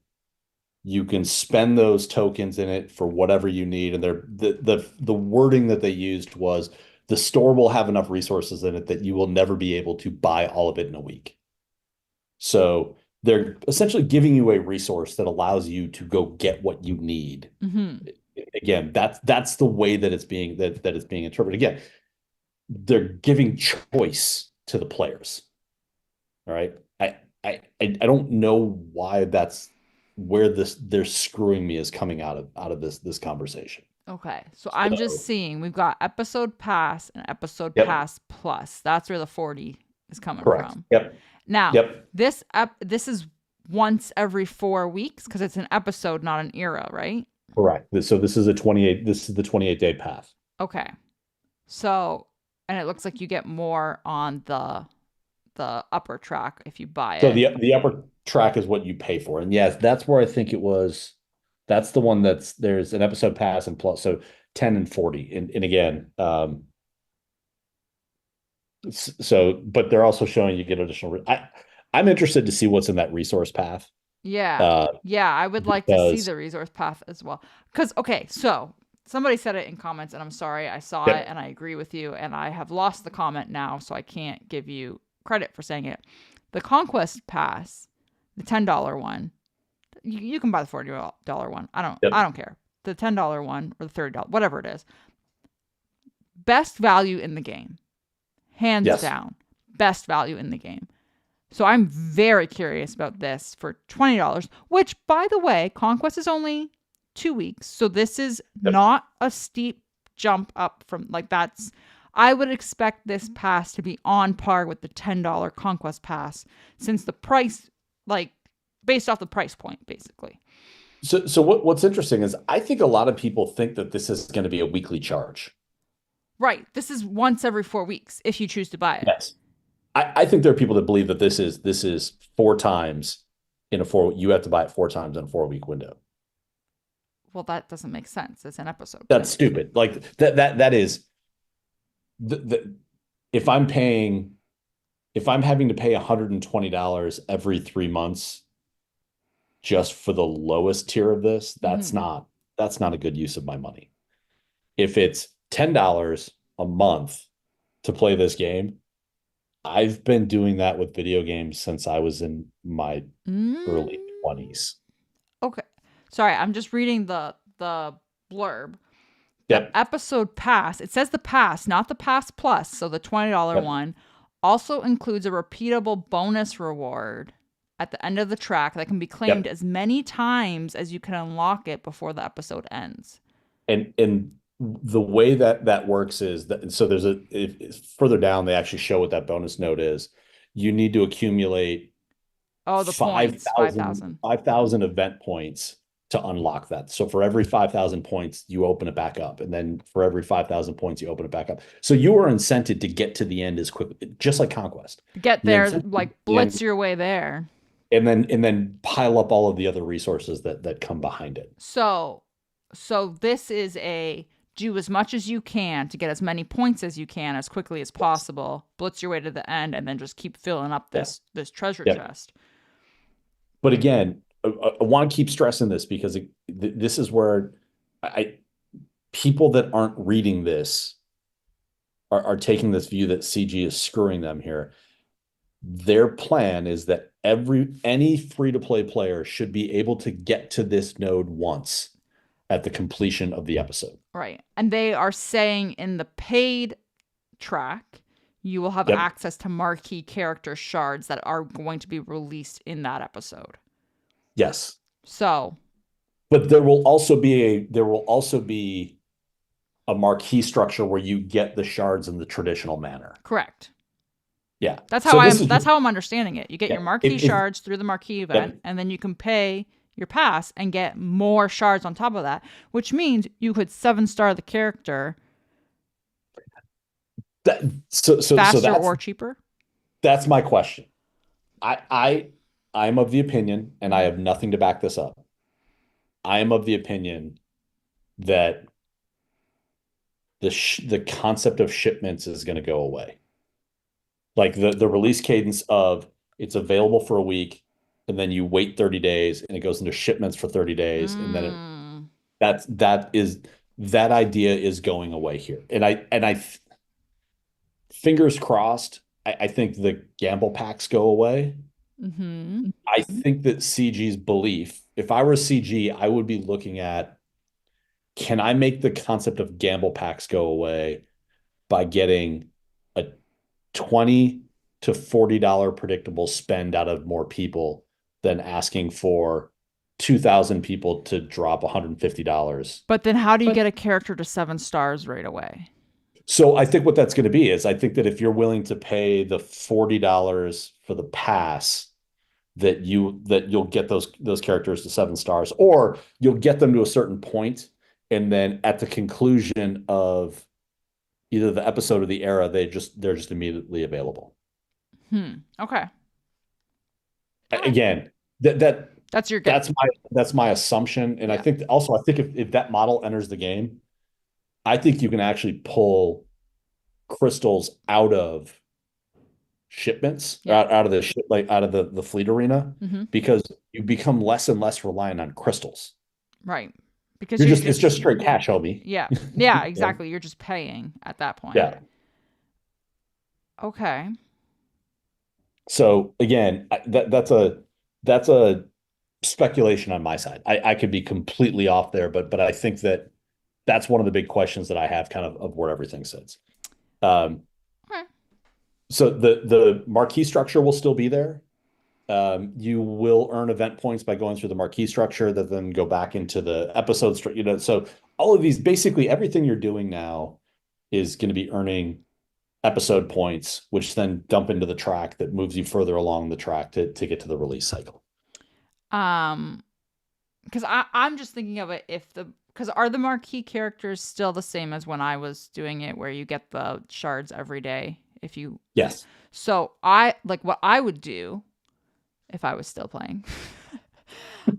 You can spend those tokens in it for whatever you need. And the wording that they used was, the store will have enough resources in it that you will never be able to buy all of it in a week. So they're essentially giving you a resource that allows you to go get what you need. Mm-hmm. Again, that's the way that it's being interpreted. Again, they're giving choice to the players. All right. I don't know why that's where they're screwing me is coming out of this conversation. Okay. So I'm just seeing we've got episode pass and episode Yep. pass plus. That's where the 40 is coming Correct. from. Yep. Now, Yep. this is once every 4 weeks because it's an episode, not an era, right? Correct. So this is the 28-day path. Okay. So, and it looks like you get more on the upper track if you buy So it. the upper track is what you pay for. And yes, that's where I think it was. That's the one there's an episode pass and plus, so 10 and 40. And again, but they're also showing you get additional. I'm interested to see what's in that resource path. Yeah. Yeah, I would like to see the resource path as well. Because, okay, so somebody said it in comments, and I'm sorry, I saw it and I agree with you, and I have lost the comment now, so I can't give you credit for saying it. The Conquest Pass, the $10 one, you can buy the $40 one. I don't care. The $10 one or the $30, whatever it is. Best value in the game. Hands down. Best value in the game. So I'm very curious about this for $20, which, by the way, Conquest is only 2 weeks. So this is not a steep jump up from that's, I would expect this pass to be on par with the $10 Conquest Pass, since the price, based off the price point, basically. So what's interesting is, I think a lot of people think that this is going to be a weekly charge. Right. This is once every 4 weeks if you choose to buy it. Yes. I think there are people that believe that this is 4 times you have to buy it 4 times in a 4-week window. Well, that doesn't make sense. It's an episode. That's stupid. Like that is if I'm having to pay $120 every 3 months just for the lowest tier of this, that's not a good use of my money. If it's $10 a month to play this game, I've been doing that with video games since I was in my early 20s. Okay. Sorry, I'm just reading the blurb. The episode pass, it says the pass, not the pass plus, so the $20 one, also includes a repeatable bonus reward at the end of the track that can be claimed as many times as you can unlock it before the episode ends. And the way that works is that, so further down, they actually show what that bonus note is. You need to accumulate the points, 5,000 event points to unlock that. So for every 5,000 points, you open it back up. And then for every 5,000 points, you open it back up. So you are incented to get to the end as quickly, just like Conquest. Get there, blitz your way there. and then pile up all of the other resources that come behind it. So, so this is a do as much as you can to get as many points as you can as quickly as Yes. possible, blitz your way to the end, and then just keep filling up Yes. this treasure Yep. chest. But again, I want to keep stressing this because this is where I people that aren't reading this are taking this view that CG is screwing them here. Their plan is that any free-to-play player should be able to get to this node once at the completion of the episode. Right. And they are saying in the paid track, you will have Yep. access to marquee character shards that are going to be released in that episode. Yes. So, But there will also be a marquee structure where you get the shards in the traditional manner. correct. Yeah. That's So how this that's how I'm understanding it. You get your yeah. marquee shards through the marquee event, Yep. and then you can pay your pass and get more shards on top of that, which means you could 7-star the character That, so faster or cheaper. that's my question. I'm of the opinion, and I have nothing to back this up. I am of the opinion that the concept of shipments is going to go away. Like the release cadence of it's available for a week, and then you wait 30 days, and it goes into shipments for 30 days, and then that idea is going away here. And I fingers crossed. I think the gamble packs go away. Mm-hmm. I think that CG's belief, if I were CG, I would be looking at, can I make the concept of gamble packs go away by getting a $20 to $40 predictable spend out of more people than asking for 2,000 people to drop $150. But then how do you get a character to 7 stars right away? So I think what that's going to be is I think that if you're willing to pay the $40 for the pass, you'll get those characters to 7 stars, or you'll get them to a certain point, and then at the conclusion of either the episode or the era, they're just immediately available. Okay. Again, that's your guess. that's my assumption, and Yeah. I think also if that model enters the game, I think you can actually pull crystals out of shipments, Yeah. out of the fleet arena, Mm-hmm. because you become less and less reliant on crystals. Right. Because It's just straight cash, homie. yeah. Yeah, exactly. You're just paying at that point. Yeah. Okay. So again, that's a speculation on my side. I could be completely off there, but I think that's one of the big questions that I have, kind of where everything sits. Okay. So the marquee structure will still be there. You will earn event points by going through the marquee structure that then go back into the episode structure. So all of these, basically everything you're doing now is going to be earning episode points, which then dump into the track that moves you further along the track to get to the release cycle. Because I'm just thinking of it because are the marquee characters still the same as when I was doing it, where you get the shards every day if you. Yes. So what I would do if I was still playing,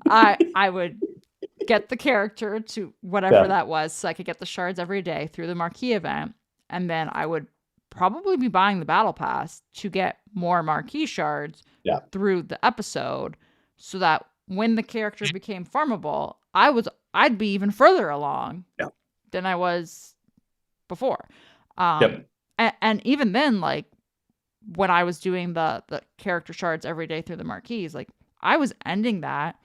I would get the character to whatever that was, so I could get the shards every day through the marquee event, and then I would probably be buying the battle pass to get more marquee shards through the episode, so that when the character became farmable, I'd be even further along than I was before. And even then, like when I was doing the character shards every day through the marquees, like I was ending that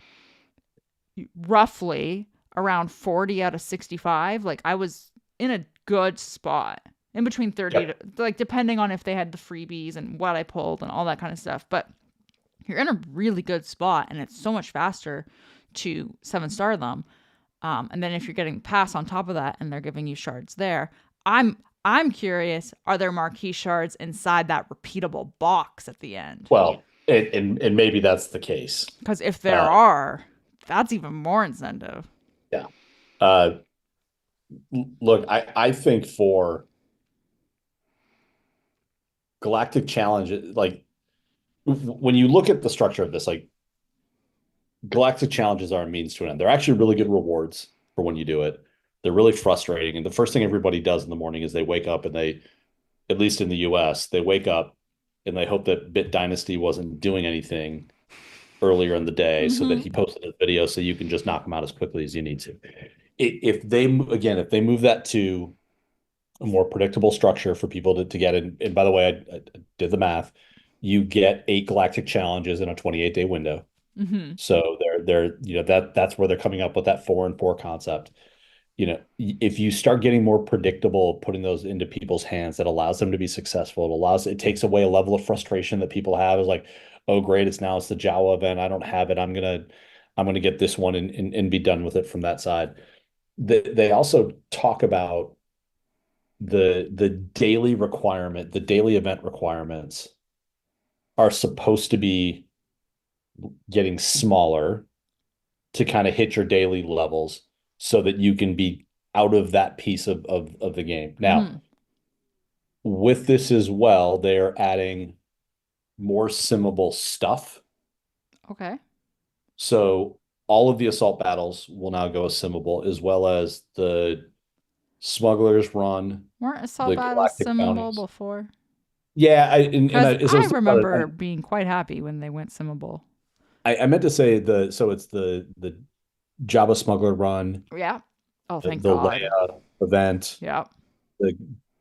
roughly around 40 out of 65. Like I was in a good spot, in between 30 to, like, depending on if they had the freebies and what I pulled and all that kind of stuff. But you're in a really good spot, and it's so much faster to 7-star them. And then if you're getting pass on top of that and they're giving you shards there, I'm curious, are there marquee shards inside that repeatable box at the end? Well, and maybe that's the case. Because if there are, that's even more incentive. Yeah. Look, I think for Galactic Challenge, like when you look at the structure of this, like galactic challenges are a means to an end. They're actually really good rewards for when you do it. They're really frustrating. And the first thing everybody does in the morning is they wake up and they, at least in the US, they wake up and they hope that Bit Dynasty wasn't doing anything earlier in the day so that Mm-hmm. he posted a video so you can just knock him out as quickly as you need to. If they, again, if they move that to a more predictable structure for people to get in, and by the way, I did the math, you get 8 galactic challenges in a 28-day window. Mm-hmm. So that's where they're coming up with that 4 and 4 concept. If you start getting more predictable, putting those into people's hands, that allows them to be successful. It takes away a level of frustration that people have is like, oh, great, it's the Jawa event. I don't have it. I'm gonna get this one and be done with it from that side. They also talk about the daily event requirements are supposed to be getting smaller to kind of hit your daily levels so that you can be out of that piece of the game. Now, Mm-hmm. with this as well, they're adding more simmable stuff. Okay. So all of the assault battles will now go as simmable, as well as the smugglers run, Weren't assault the battles galactic simmable bounties. before? Yeah, Because as I I was thinking about remember it, being quite happy when they went simmable. I meant to say so it's the Jabba smuggler run, Yeah. Oh, the, thank the God. Leia event, Yeah. the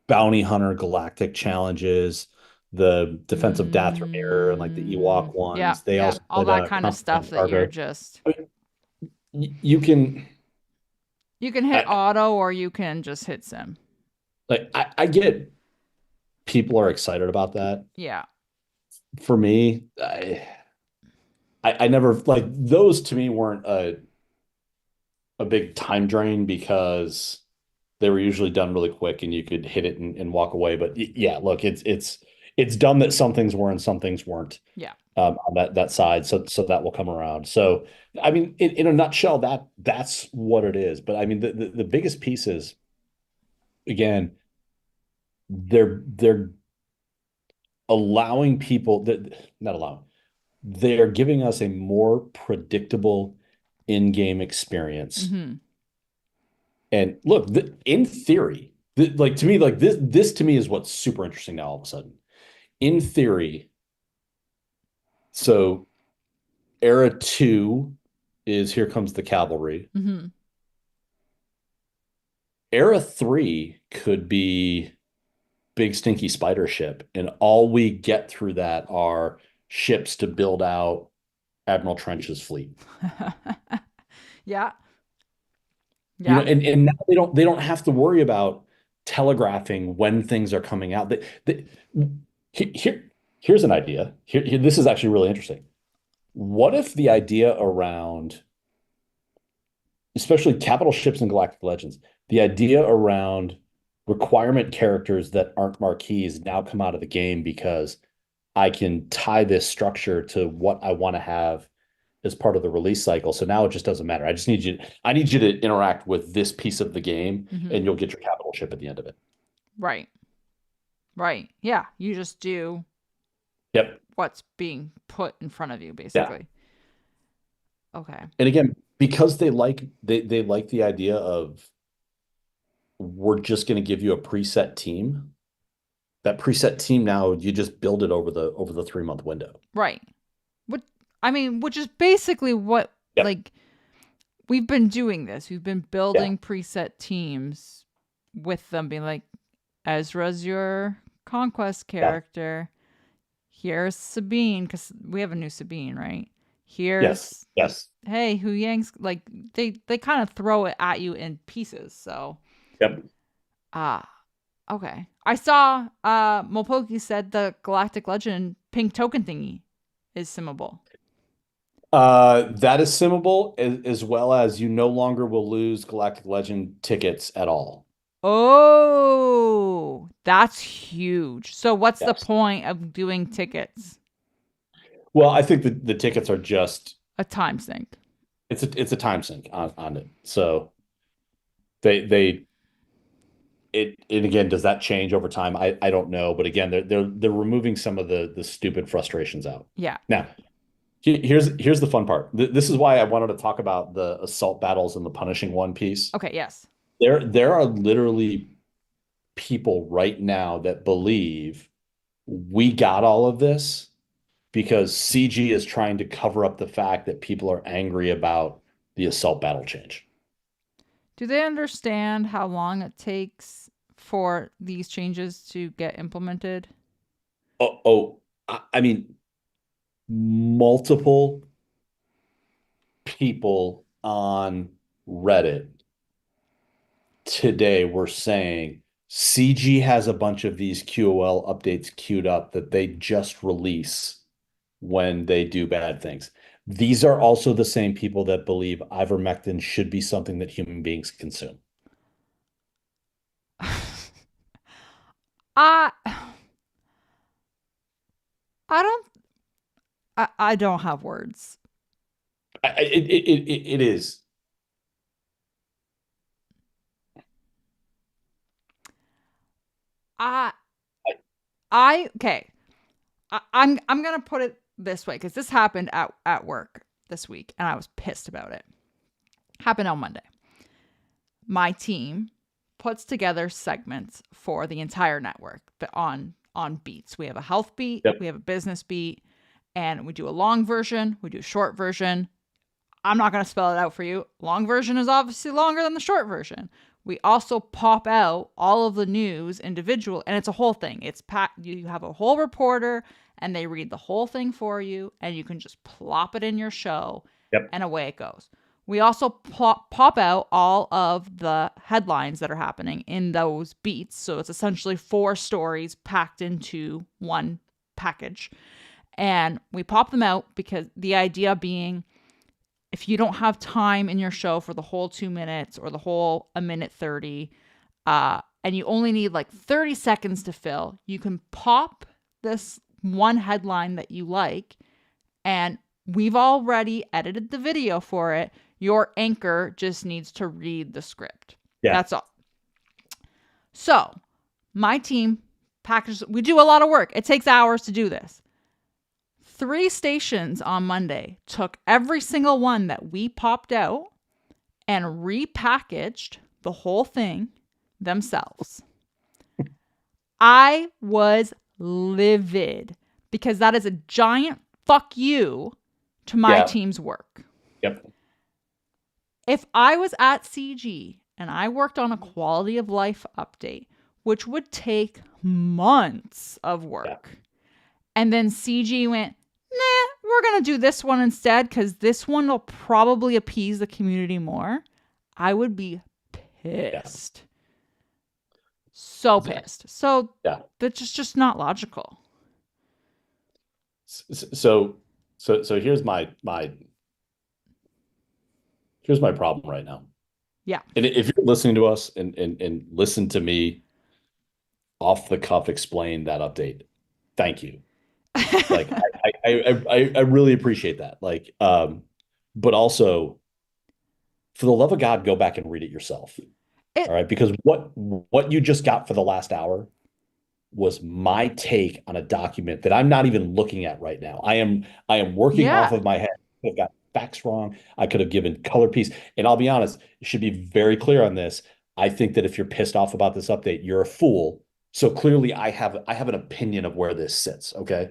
bounty hunter galactic challenges, the defensive Dathomir, and like the Ewok Yeah. ones. They Yeah. also All did that a kind of stuff contraband that you're cargo. just, I you can you can hit I auto or you can just hit sim. I get people are excited about that. Yeah. For me, I never like those to me weren't a big time drain because they were usually done really quick and you could hit it and walk away. But yeah, look, it's dumb that some things were and some things weren't Yeah. on that side. So that will come around. So I mean, in a nutshell, that's what it is. But I mean, the biggest piece is again, they're allowing people that not allowing, they're giving us a more predictable in-game experience. Mm-hmm. And look, in theory, like to me, like this to me is what's super interesting now all of a sudden. In theory, so era 2 is Here Comes the Cavalry. Mm-hmm. Era 3 could be Big Stinky Spider Ship, and all we get through that are ships to build out Admiral Trench's fleet. Yeah. Yeah. And now they don't have to worry about telegraphing when things are coming out. Here, here's an idea. This is actually really interesting. What if the idea around, especially capital ships and Galactic Legends, the idea around requirement characters that aren't marquees now come out of the game because I can tie this structure to what I want to have as part of the release cycle. So now it just doesn't matter. I need you to interact with this piece of the game Mm-hmm. and you'll get your capital ship at the end of it. Right. Right. Yeah. You just do Yep. what's being put in front of you, Yeah. basically. Okay. And again, because they like the idea of we're just going to give you a preset team. That preset team now you just build it over the 3 month window. Right. What I mean, which is basically what Yep. like we've been doing this. We've been Yeah. building preset teams with them being like, Ezra's your conquest Yeah. character. Here's Sabine, because we have a new Sabine, right? Yes. Here's Yes. hey, Hu Yang's like they kind of throw it at you in pieces. So Yep. ah, okay. I saw Mopoki said the Galactic Legend pink token thingy is simmable. That is simmable as well as you no longer will lose Galactic Legend tickets at all. Oh, that's huge. So what's the Yes. point of doing tickets? Well, I think the tickets are just A time sink. it's a time sink on it. So they it and again, does that change over time? I don't know, but again, they're removing some of the stupid frustrations out. Yeah. Now, Here's the fun part. This is why I wanted to talk about the assault battles and the punishing one piece. Okay, yes. There are literally people right now that believe we got all of this because CG is trying to cover up the fact that people are angry about the assault battle change. Do they understand how long it takes for these changes to get implemented? I mean, multiple people on Reddit today were saying CG has a bunch of these QOL updates queued up that they just release when they do bad things. These are also the same people that believe ivermectin should be something that human beings consume. I I don't I don't have words. It is. I I okay. I'm gonna put it this way because this happened at work this week and I was pissed about it. Happened on Monday. My team puts together segments for the entire network on beats. We have a health beat, Yep. we have a business beat, and we do a long version, we do a short version. I'm not going to spell it out for you. Long version is obviously longer than the short version. We also pop out all of the news individual, and it's a whole thing. It's you have a whole reporter, and they read the whole thing for you, and you can just plop it in your show, Yep. and away it goes. We also pop out all of the headlines that are happening in those beats. So it's essentially 4 stories packed into one package. And we pop them out because the idea being if you don't have time in your show for the whole 2 minutes or the whole 1:30, and you only need like 30 seconds to fill, you can pop this one headline that you like, and we've already edited the video for it. Your anchor just needs to read the script. Yeah. That's all. So my team packages, we do a lot of work. It takes hours to do this. 3 stations on Monday took every single one that we popped out and repackaged the whole thing themselves. I was livid because that is a giant fuck you to my team's work. Yep. If I was at CG and I worked on a quality of life update, which would take months of work, and then CG went, nah, we're going to do this one instead because this one will probably appease the community more, I would be pissed. Yeah. So pissed. So that's just not logical. So here's my problem right now. Yeah. And if you're listening to us and listen to me off the cuff explain that update, thank you. Like I really appreciate that. Like, but also for the love of God, go back and read it yourself. All right. Because what you just got for the last hour was my take on a document that I'm not even looking at right now. I am working off of my head. I've got facts wrong. I could have given color piece. And I'll be honest, you should be very clear on this. I think that if you're pissed off about this update, you're a fool. So clearly I have an opinion of where this sits. Okay.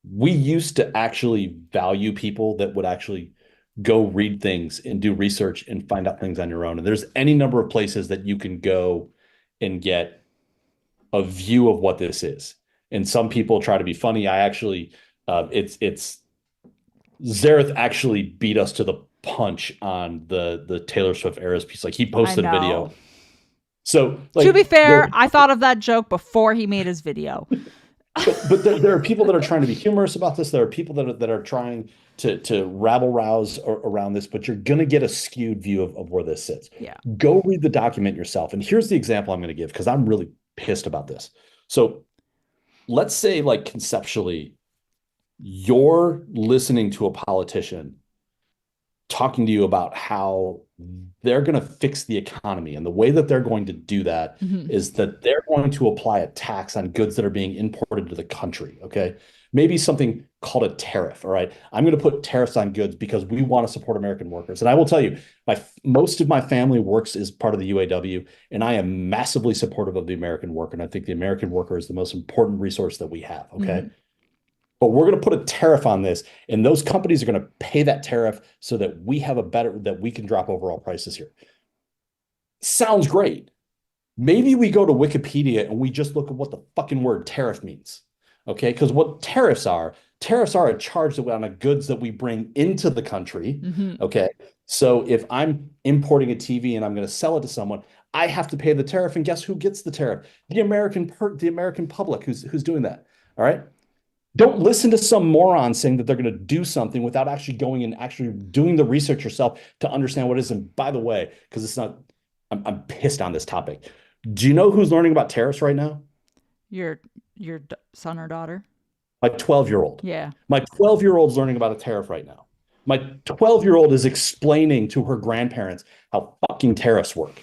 We used to actually value people that would actually go read things and do research and find out things on your own. And there's any number of places that you can go and get a view of what this is. And some people try to be funny. I actually, it's Zareth actually beat us to the punch on the Taylor Swift Eras piece. Like he posted a video. So like, to be fair, I thought of that joke before he made his video. But there are people that are trying to be humorous about this. There are people that are trying to rabble rouse around this, but you're going to get a skewed view of where this sits. Yeah. Go read the document yourself. And here's the example I'm going to give because I'm really pissed about this. So let's say like conceptually, you're listening to a politician talking to you about how they're going to fix the economy. And the way that they're going to do that Hmm. is that they're going to apply a tax on goods that are being imported to the country. Okay. Maybe something called a tariff. All right. I'm going to put tariffs on goods because we want to support American workers. And I will tell you, most of my family works as part of the UAW, and I am massively supportive of the American worker. And I think the American worker is the most important resource that we have. Okay. Hmm. But we're going to put a tariff on this, and those companies are going to pay that tariff so that we can drop overall prices here. Sounds great. Maybe we go to Wikipedia and we just look at what the fucking word tariff means. Okay. Because what tariffs are a charge that on a goods that we bring into the country. Hmm. Okay. So if I'm importing a TV and I'm going to sell it to someone, I have to pay the tariff. And guess who gets the tariff? The American public who's doing that. All right. Don't listen to some moron saying that they're going to do something without actually going and actually doing the research yourself to understand what it is. And by the way, because it's not, I'm pissed on this topic. Do you know who's learning about tariffs right now? Your son or daughter? My 12-year-old. Yeah. My 12-year-old is learning about a tariff right now. My 12-year-old is explaining to her grandparents how fucking tariffs work.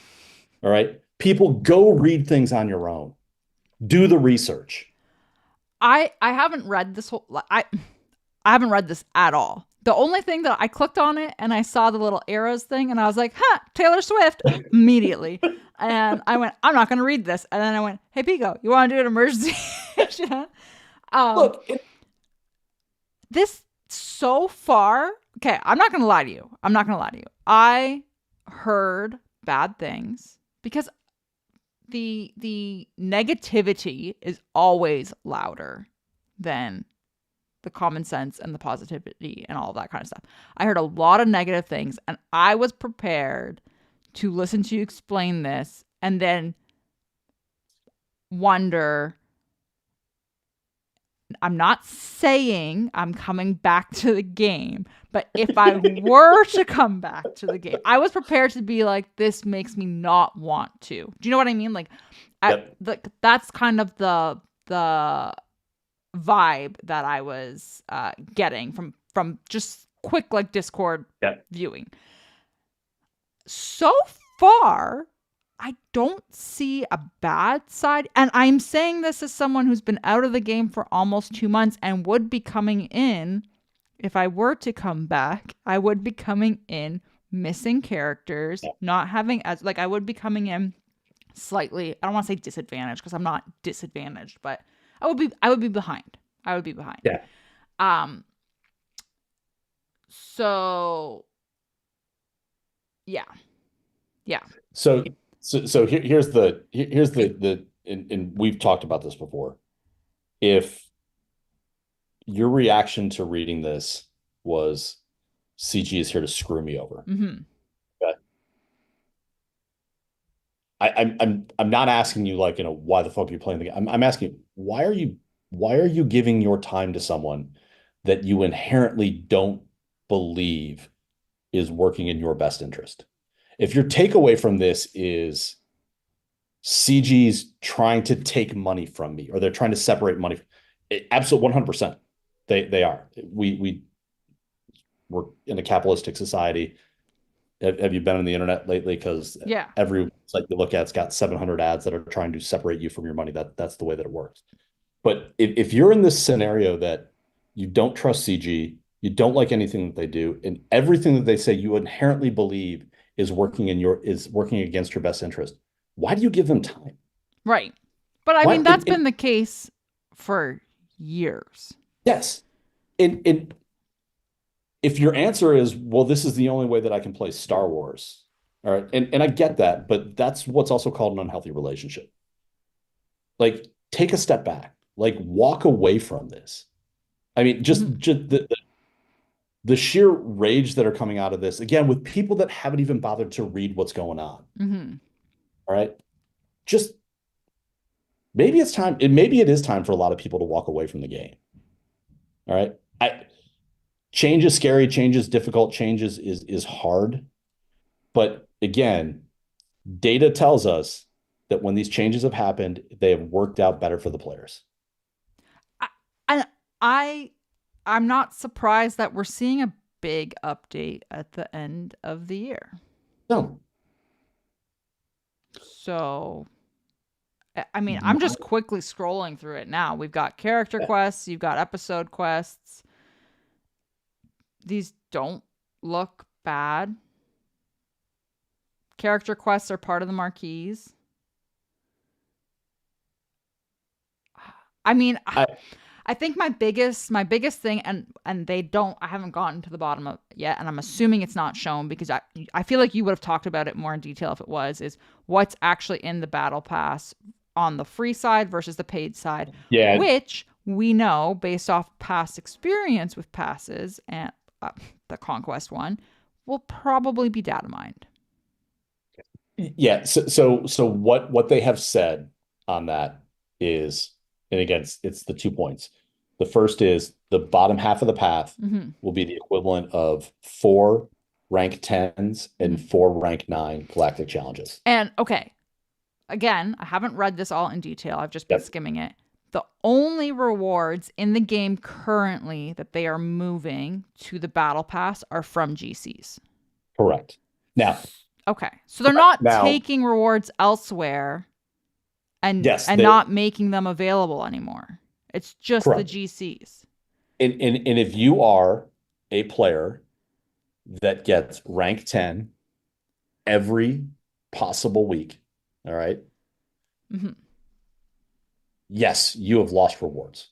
All right. People, go read things on your own. Do the research. I haven't read this whole I haven't read this at all. The only thing that I clicked on it and I saw the little arrows thing and I was like, huh, Taylor Swift immediately. And I went, I'm not going to read this. And then I went, hey, Pico, you want to do an emergency? um, Look, this so far, okay, I'm not going to lie to you. I'm not going to lie to you. I heard bad things because the negativity is always louder than the common sense and the positivity and all of that kind of stuff. I heard a lot of negative things and I was prepared to listen to you explain this and then wonder. I'm not saying I'm coming back to the game, but if I were to come back to the game, I was prepared to be like, this makes me not want to. Do you know what I mean? Like, yep. that's kind of the vibe that I was getting from just quick like Discord Yep. viewing. So far, I don't see a bad side. And I'm saying this as someone who's been out of the game for almost 2 months and would be coming in. If I were to come back, I would be coming in missing characters, not having as like I would be coming in slightly, I don't want to say disadvantaged because I'm not disadvantaged, but I would be behind. I would be behind. Yeah. Um so yeah. Yeah. Here's the and we've talked about this before. If your reaction to reading this was CG is here to screw me over, Mm-hmm. okay? I'm not asking you like, why the fuck are you playing the game? I'm asking you, why are you giving your time to someone that you inherently don't believe is working in your best interest? If your takeaway from this is CG's trying to take money from me, or they're trying to separate money, absolutely 100%. They are. We're in a capitalistic society. Have you been on the internet lately? Because Yeah. every site you look at, it's got 700 ads that are trying to separate you from your money. That's the way that it works. But if you're in this scenario that you don't trust CG, you don't like anything that they do, and everything that they say you inherently believe is working against your best interest, why do you give them time? Right. But I Why? mean, that's been the case for years. Yes. And if your answer is, well, this is the only way that I can play Star Wars, all right, and I get that, but that's what's also called an unhealthy relationship. Like, take a step back, like walk away from this. I mean, Mm-hmm. just the sheer rage that are coming out of this, again, with people that haven't even bothered to read what's going on. Mm-hmm. All right. Just maybe it is time for a lot of people to walk away from the game. All right. Change is scary, change is difficult, change is hard. But again, data tells us that when these changes have happened, they have worked out better for the players. And I'm not surprised that we're seeing a big update at the end of the year. No. So, I mean, I'm My- just quickly scrolling through it now. We've got character quests, you've got episode quests. These don't look bad. Character quests are part of the marquees. I mean, I, I think my biggest thing, and they don't, I haven't gotten to the bottom of it yet, and I'm assuming it's not shown because I feel like you would have talked about it more in detail if it was, is what's actually in the battle pass on the free side versus the paid side, yeah. which we know based off past experience with passes and the conquest one will probably be data mined. Yeah. So what they have said on that is, and again, it's the 2 points. The first is the bottom half of the path Mm-hmm. will be the equivalent of 4 rank 10s and Mm-hmm. 4 rank 9 galactic challenges. And okay, again, I haven't read this all in detail. I've just been Yep. skimming it. The only rewards in the game currently that they are moving to the battle pass are from GCs. Correct. Now, Okay. So they're not now, taking rewards elsewhere and yes, and not making them available anymore. It's just the correct. GCs. And if you are a player that gets rank 10 every possible week, all right, Mm-hmm. yes, you have lost rewards.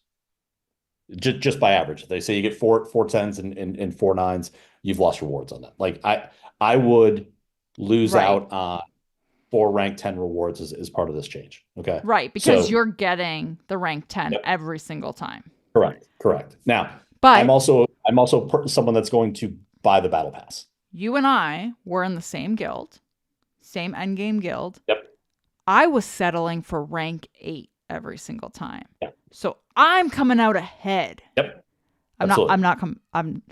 Just by average. They say you get four tens and 4 9s, you've lost rewards on that. Like I would lose Right. out on 4 rank 10 rewards as part of this change. Okay. Right. Because So you're getting the rank 10 yep, every single time. correct. Now, I'm But also I'm also someone that's going to buy the battle pass. you and I were in the same guild, same endgame guild. Yep. I was settling for rank 8 every single time. Yep. So I'm coming out ahead. Yep. I'm not Absolutely. I'm not I'm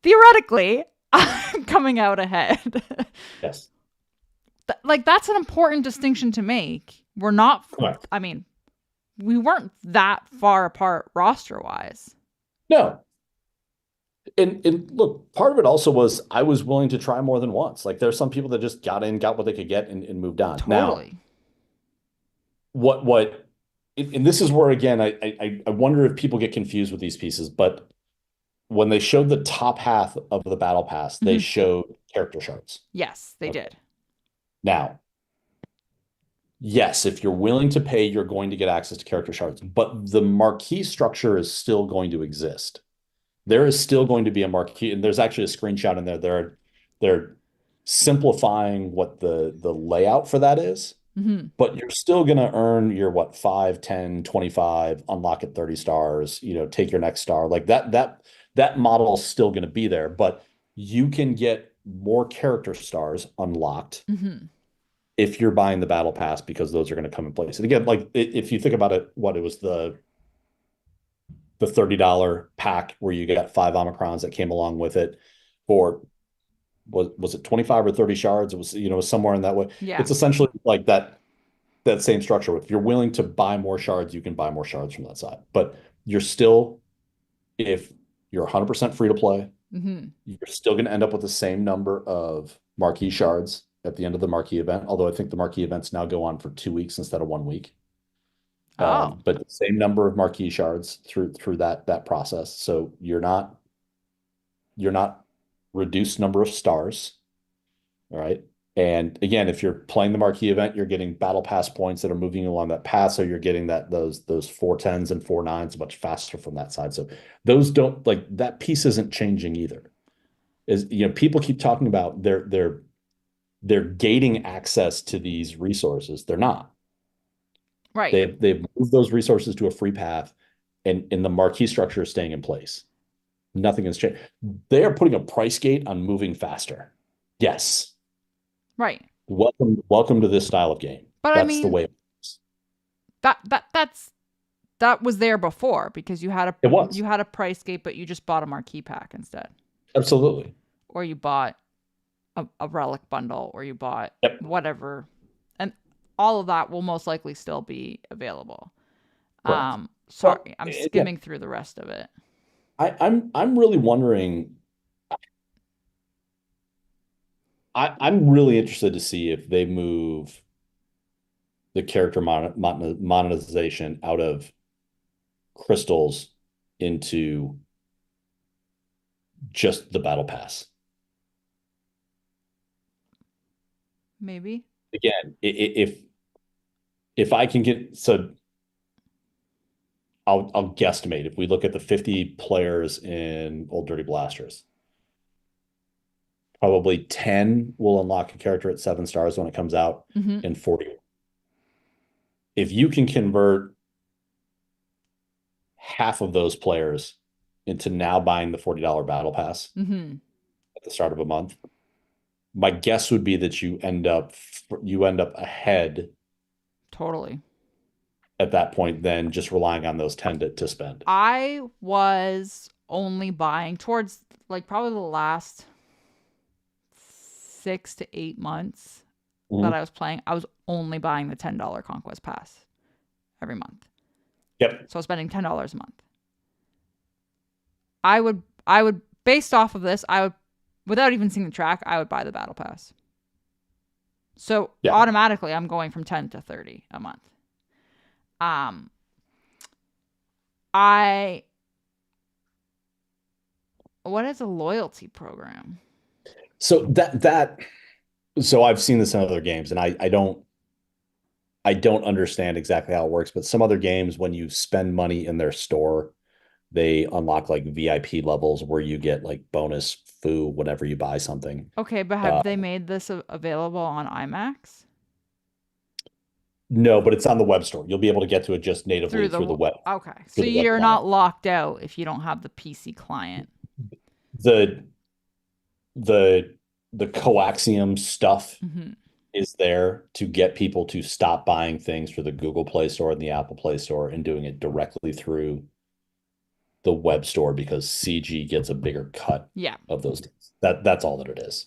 theoretically I'm coming out ahead. Yes. Like that's an important distinction to make. We're not Correct. I mean, we weren't that far apart roster-wise. No. And look, part of it also was I was willing to try more than once. Like there's some people that just got in, got what they could get, and moved on. Now, Totally. what and this is where again I wonder if people get confused with these pieces, but when they showed the top half of the battle pass, they Mm-hmm. showed character shards. Yes, they Okay. did. Now, yes, if you're willing to pay, you're going to get access to character shards, but the marquee structure is still going to exist. There is still going to be a marquee, and there's actually a screenshot in there. They're simplifying what the layout for that is, Mm-hmm. but you're still going to earn your what 5, 10, 25, unlock at 30 stars, take your next star. Like that model is still going to be there, but you can get more character stars unlocked Mm-hmm. if you're buying the battle pass because those are going to come in place. And again, like if you think about it, what it was the $30 pack where you got 5 Omicrons that came along with it, or was it 25 or 30 shards? It was somewhere in that way. Yeah. It's essentially like that same structure. If you're willing to buy more shards, you can buy more shards from that side. But you're still, if you're 100% free to play, Mm-hmm. you're still going to end up with the same number of marquee shards at the end of the marquee event. Although I think the marquee events now go on for 2 weeks instead of 1 week. Oh. But the same number of marquee shards through that process. So you're not reduced number of stars. All right. And again, if you're playing the marquee event, you're getting battle pass points that are moving along that path. So you're getting those 4 10s and 4 9s much faster from that side. So those don't like that piece isn't changing either. Is people keep talking about they're gating access to these resources. They're not. Right. They've moved those resources to a free path, and the marquee structure is staying in place. Nothing has changed. They are putting a price gate on moving faster. Yes. Right. Welcome to this style of game. But I That's the mean, way it is. that was there before because It was. you had a price gate, but you just bought a marquee pack instead, Absolutely. or you bought a relic bundle, or you bought Yep. whatever, and all of that will most likely still be available. Correct. Sorry, Well, I'm again, skimming through the rest of it. I'm really wondering. I'm really interested to see if they move the character monetization out of crystals into just the battle pass. Maybe. Again, if I can get so I'll guesstimate if we look at the 50 players in Old Dirty Blasters, probably 10 will unlock a character at 7 stars when it comes out, Hmm. and 40. If you can convert half of those players into now buying the $40 battle pass Hmm. at the start of a month, my guess would be that you end up ahead Totally. at that point than just relying on those 10 to spend. I was only buying towards like probably the last 6 to 8 months that Mhm. I was playing. I was only buying the $10 Conquest Pass every month. Yep. So I was spending $10 a month. I would based off of this, I would without even seeing the track, I would buy the battle pass. So Yeah. automatically I'm going from 10 to 30 a month. Um I what is a loyalty program? So so I've seen this in other games, and I don't understand exactly how it works, but some other games, when you spend money in their store, they unlock like VIP levels where you get like bonus food whenever you buy something. Okay, but have Uh, they made this available on IMAX? no, but it's on the web store. You'll be able to get to it just Through natively the Okay. So through the web you're client. not locked out if you don't have the PC client. The the the coaxium stuff Hmm. is there to get people to stop buying things through the Google Play Store and the Apple Play Store and doing it directly through the web store because CG gets a bigger cut Yeah. of those things. That's all that it is.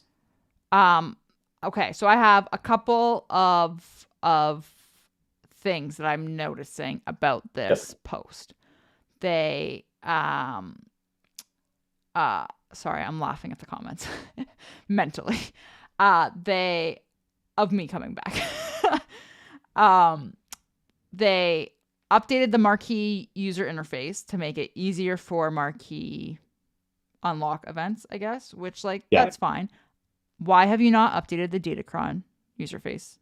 Um okay, so I have a couple of things that I'm noticing about Yep. this post. They sorry, I'm laughing at the comments mentally. They of me coming back. um they updated the marquee user interface to make it easier for marquee unlock events, I guess, which like Yeah. that's fine. Why have you not updated the Datacron user face?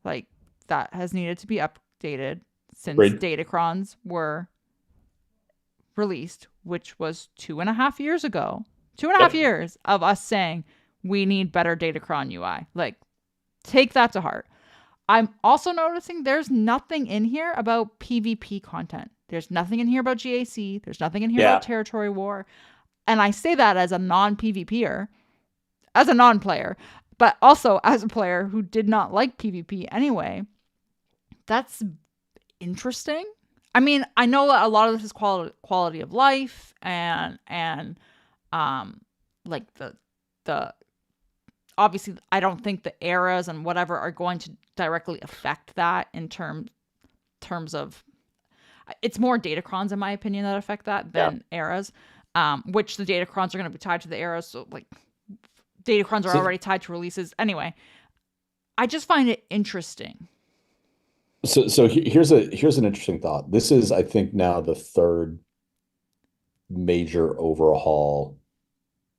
Like that has needed to be updated since Great. Datacrons were released, which was 2.5 years ago. Two and a half Yep. years of us saying we need better Datacron UI. Like, take that to heart. I'm also noticing there's nothing in here about PvP content. There's nothing in here about GAC. There's nothing in here about Yeah. territory war. And I say that as a non PvPer, as a non player, but also as a player who did not like PvP anyway. That's interesting. I mean, I know that a lot of this is quality of life and um like the obviously I don't think the eras and whatever are going to directly affect that in terms of it's more datacrons in my opinion that affect that Yeah. than eras. Which the datacrons are going to be tied to the eras, so like datacrons are So already tied to releases anyway. I just find it interesting. here's an interesting thought. This is, I think, now the third major overhaul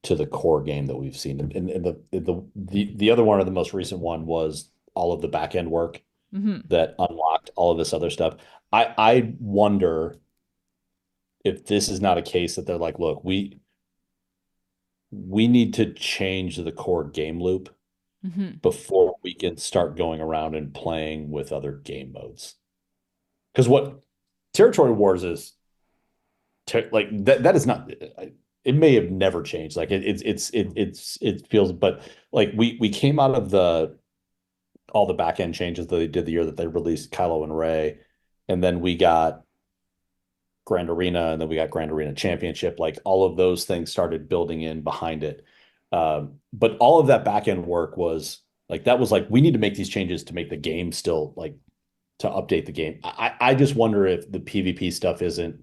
to the core game that we've seen. And the other one, or the most recent one, was all of the back end work Hmm. that unlocked all of this other stuff. I wonder if this is not a case that they're like, look, we need to change the core game loop Hmm. before we can start going around and playing with other game modes. Because what Territory Wars is, like that is not. It may have never changed. Like it feels, but like we came out of the all the back end changes that they did the year that they released Kylo and Rey, and then we got Grand Arena, and then we got Grand Arena Championship. Like all of those things started building in behind it. But all of that back end work was like that was like we need to make these changes to make the game still like to update the game. I just wonder if the PvP stuff isn't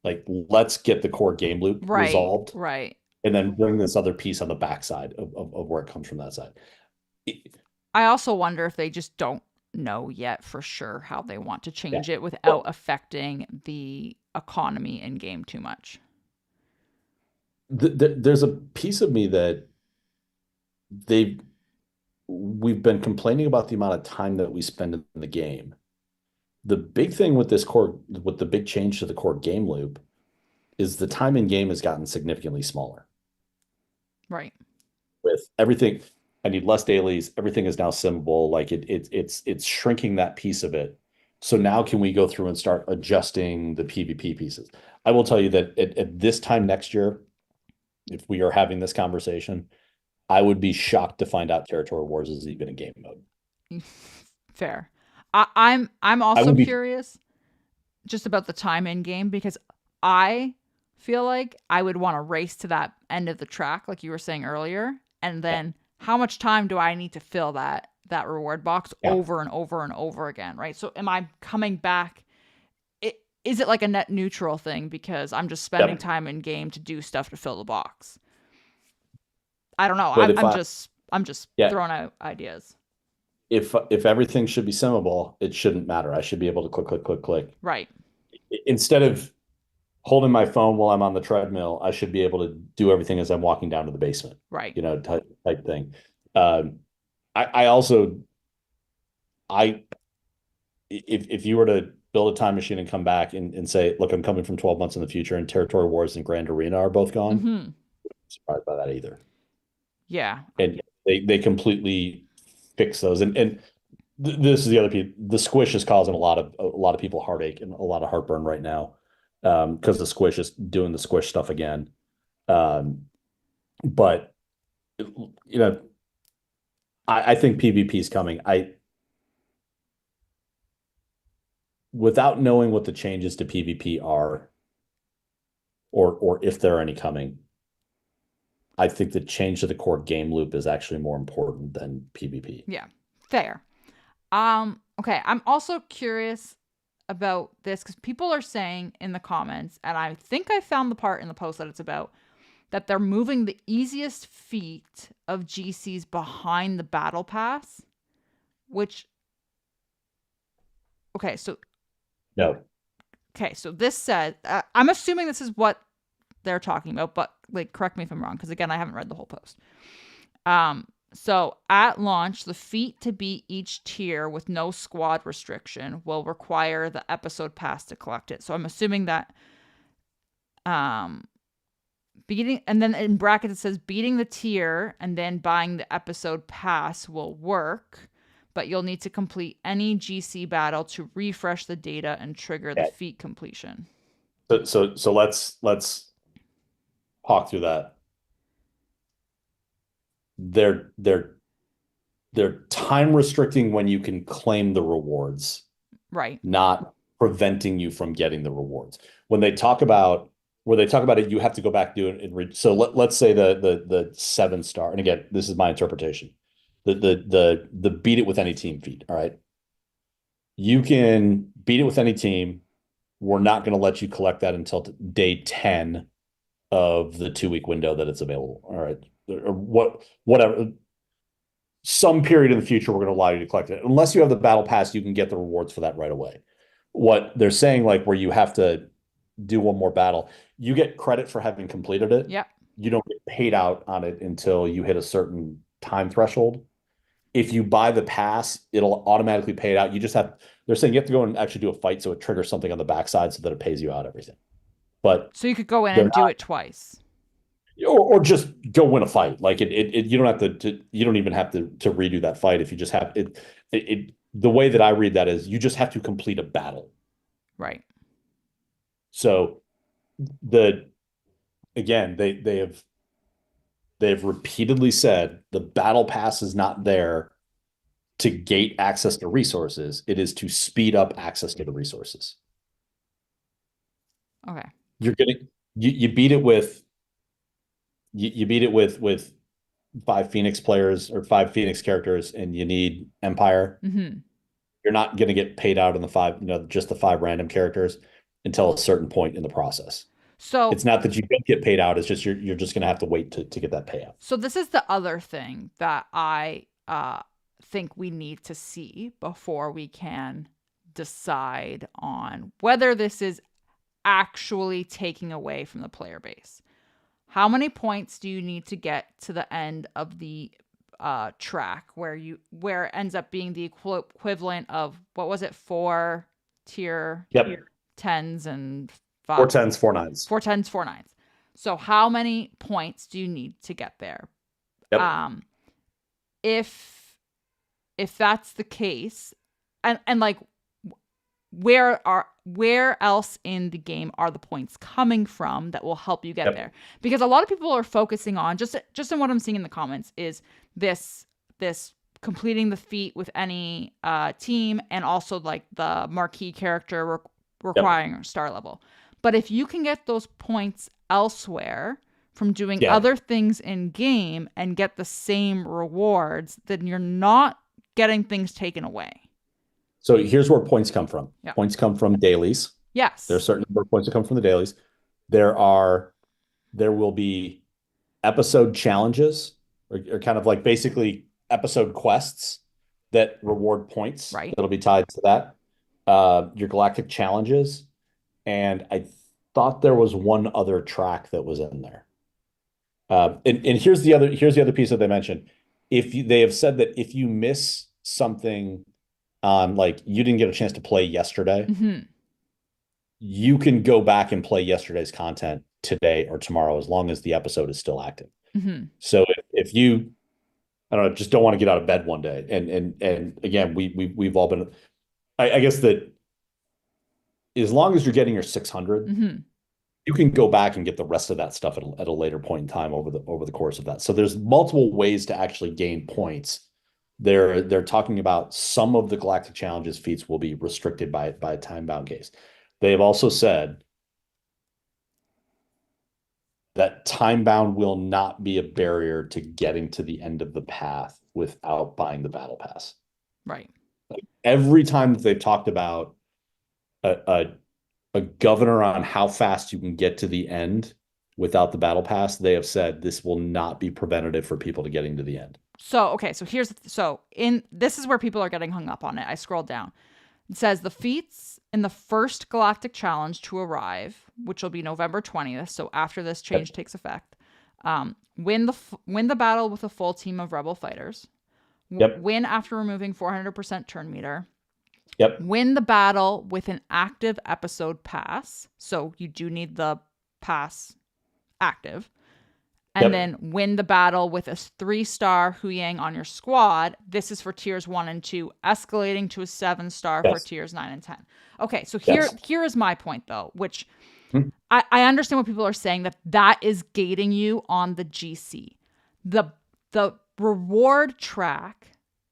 like let's get the core game loop Right, resolved right. and then bring this other piece on the backside of where it comes from that side. I also wonder if they just don't know yet for sure how they want to Yeah. change it without Well, affecting the economy in game too much. there's a piece of me that they've we've been complaining about the amount of time that we spend in the game. The big thing with with the big change to the core game loop is the time in game has gotten significantly smaller. Right. With everything, I need less dailies. Everything is now simmable. Like it's shrinking that piece of it. So now can we go through and start adjusting the PvP pieces? I will tell you that at this time next year, if we are having this conversation, I would be shocked to find out Territory Wars is even a game mode. Fair. I'm I also would be, curious just about the time in game because I feel like I would want to race to that end of the track, like you were saying earlier, and yeah, then how much time do I need to fill that reward box yeah. over and over and over again, right? So am I coming back? Is it like a net neutral thing because I'm just spending Yep. time in game to do stuff to fill the box? I don't know. But I'm just yeah, throwing out ideas. if everything should be simmable, it shouldn't matter. I should be able to click, click, click, click. Right. Instead of holding my phone while I'm on the treadmill, I should be able to do everything as I'm walking down to the basement, Right. type thing. Um, I also, I, if you were to build a time machine and come back and say, look, I'm coming from 12 months in the future and Territory Wars and Grand Arena are both gone, I'm Mhm. not surprised by that either. Yeah. And they completely fix those. And this is the other piece. The squish is causing a lot of people heartache and a lot of heartburn right now, because the squish is doing the squish stuff again. Um, but you know, I think PvP is coming. Without knowing what the changes to PvP are, or if there are any coming, I think the change to the core game loop is actually more important than PvP. Yeah. Fair. Okay, I'm also curious about this because people are saying in the comments, and I think I found the part in the post that it's about, that they're moving the easiest feat of GCs behind the battle pass, which okay, so No, this said, I'm assuming this is what they're talking about, but like correct me if I'm wrong because again, I haven't read the whole post. So at launch, the feat to beat each tier with no squad restriction will require the episode pass to collect it. So I'm assuming that beating, and then in brackets it says beating the tier and then buying the episode pass will work, but you'll need to complete any GC battle to refresh the data and trigger the okay. feat completion. So let's talk through that. They're they're they're time restricting when you can claim the rewards, Right. not preventing you from getting the rewards. When they talk about where they talk about it, you have to go back do it and read. So let's say the 7-star, and again, this is my interpretation. The beat it with any team feat. All right. You can beat it with any team. We're not going to let you collect that until day 10 of the 2-week window that it's available. All right. Or whatever. Some period in the future, we're going to allow you to collect it. Unless you have the battle pass, you can get the rewards for that right away. What they're saying, like where you have to do one more battle, you get credit for having completed it. Yep. You don't get paid out on it until you hit a certain time threshold. If you buy the pass, it'll automatically pay it out. You just have, they're saying you have to go and actually do a fight so it triggers something on the backside so that it pays you out everything. But So you could go in they're and do it twice. or just go win a fight. Like you don't have you don't even have to redo that fight if you just have it. The way that I read that is you just have to complete a battle. Right. So the again, they've repeatedly said the battle pass is not there to gate access to resources. It is to speed up access to the resources. Okay. You're getting you beat it with you beat it with 5 Phoenix players or 5 Phoenix characters and you need Empire. Mm-hmm. You're not going to get paid out on the 5, just the 5 random characters until a certain point in the process. So It's not that you don't get paid out. It's just you're just going to have to wait to get that payout. So this is the other thing that I think we need to see before we can decide on whether this is actually taking away from the player base. How many points do you need to get to the end of the track where it ends up being the equivalent of, what was it, four tier Yep. tens and Four five, tens, four nines. four tens, four nines. So how many points do you need to get there? Yep. Um, if that's the case, and like, where else in the game are the points coming from that will help you get Yep. there? Because a lot of people are focusing on, just in what I'm seeing in the comments, is this completing the feat with any team, and also like the marquee character requiring a star level. But if you can get those points elsewhere from doing other things in game and get the same rewards, then you're not getting things taken away. So here's where points come from. Yeah. Points come from dailies. Yes. There are certain number of points that come from the dailies. There will be episode challenges, or kind of like basically episode quests that reward points. Right. That'll be tied to that. Your galactic challenges, and I thought there was one other track that was in there. And here's the other piece that they mentioned. They have said that if you miss something on, like, you didn't get a chance to play yesterday, you can go back and play yesterday's content today or tomorrow, as long as the episode is still active. So if you, I don't know, just don't want to get out of bed one day, and again, we've all been, I guess that as long as you're getting your 600, you can go back and get the rest of that stuff at a later point in time over the course of that. So there's multiple ways to actually gain points. They're talking about some of the galactic challenges feats will be restricted by a time bound case. They have also said that time bound will not be a barrier to getting to the end of the path without buying the battle pass. Right. Like, every time that they've talked about a governor on how fast you can get to the end without the battle pass, they have said this will not be preventative for people to getting to the end. So, okay, so this is where people are getting hung up on it. I scrolled down. It says the feats in the first galactic challenge to arrive, which will be November 20th, so after this change takes effect, win the battle with a full team of rebel fighters. Win after removing 400% turn meter. Win the battle with an active episode pass. So you do need the pass active. And then win the battle with a 3-star Huyang on your squad. This is for tiers 1 and 2, escalating to a 7-star for tiers 9 and 10. Okay, so here is my point, though, which I understand what people are saying, that is gating you on the GC. The reward track,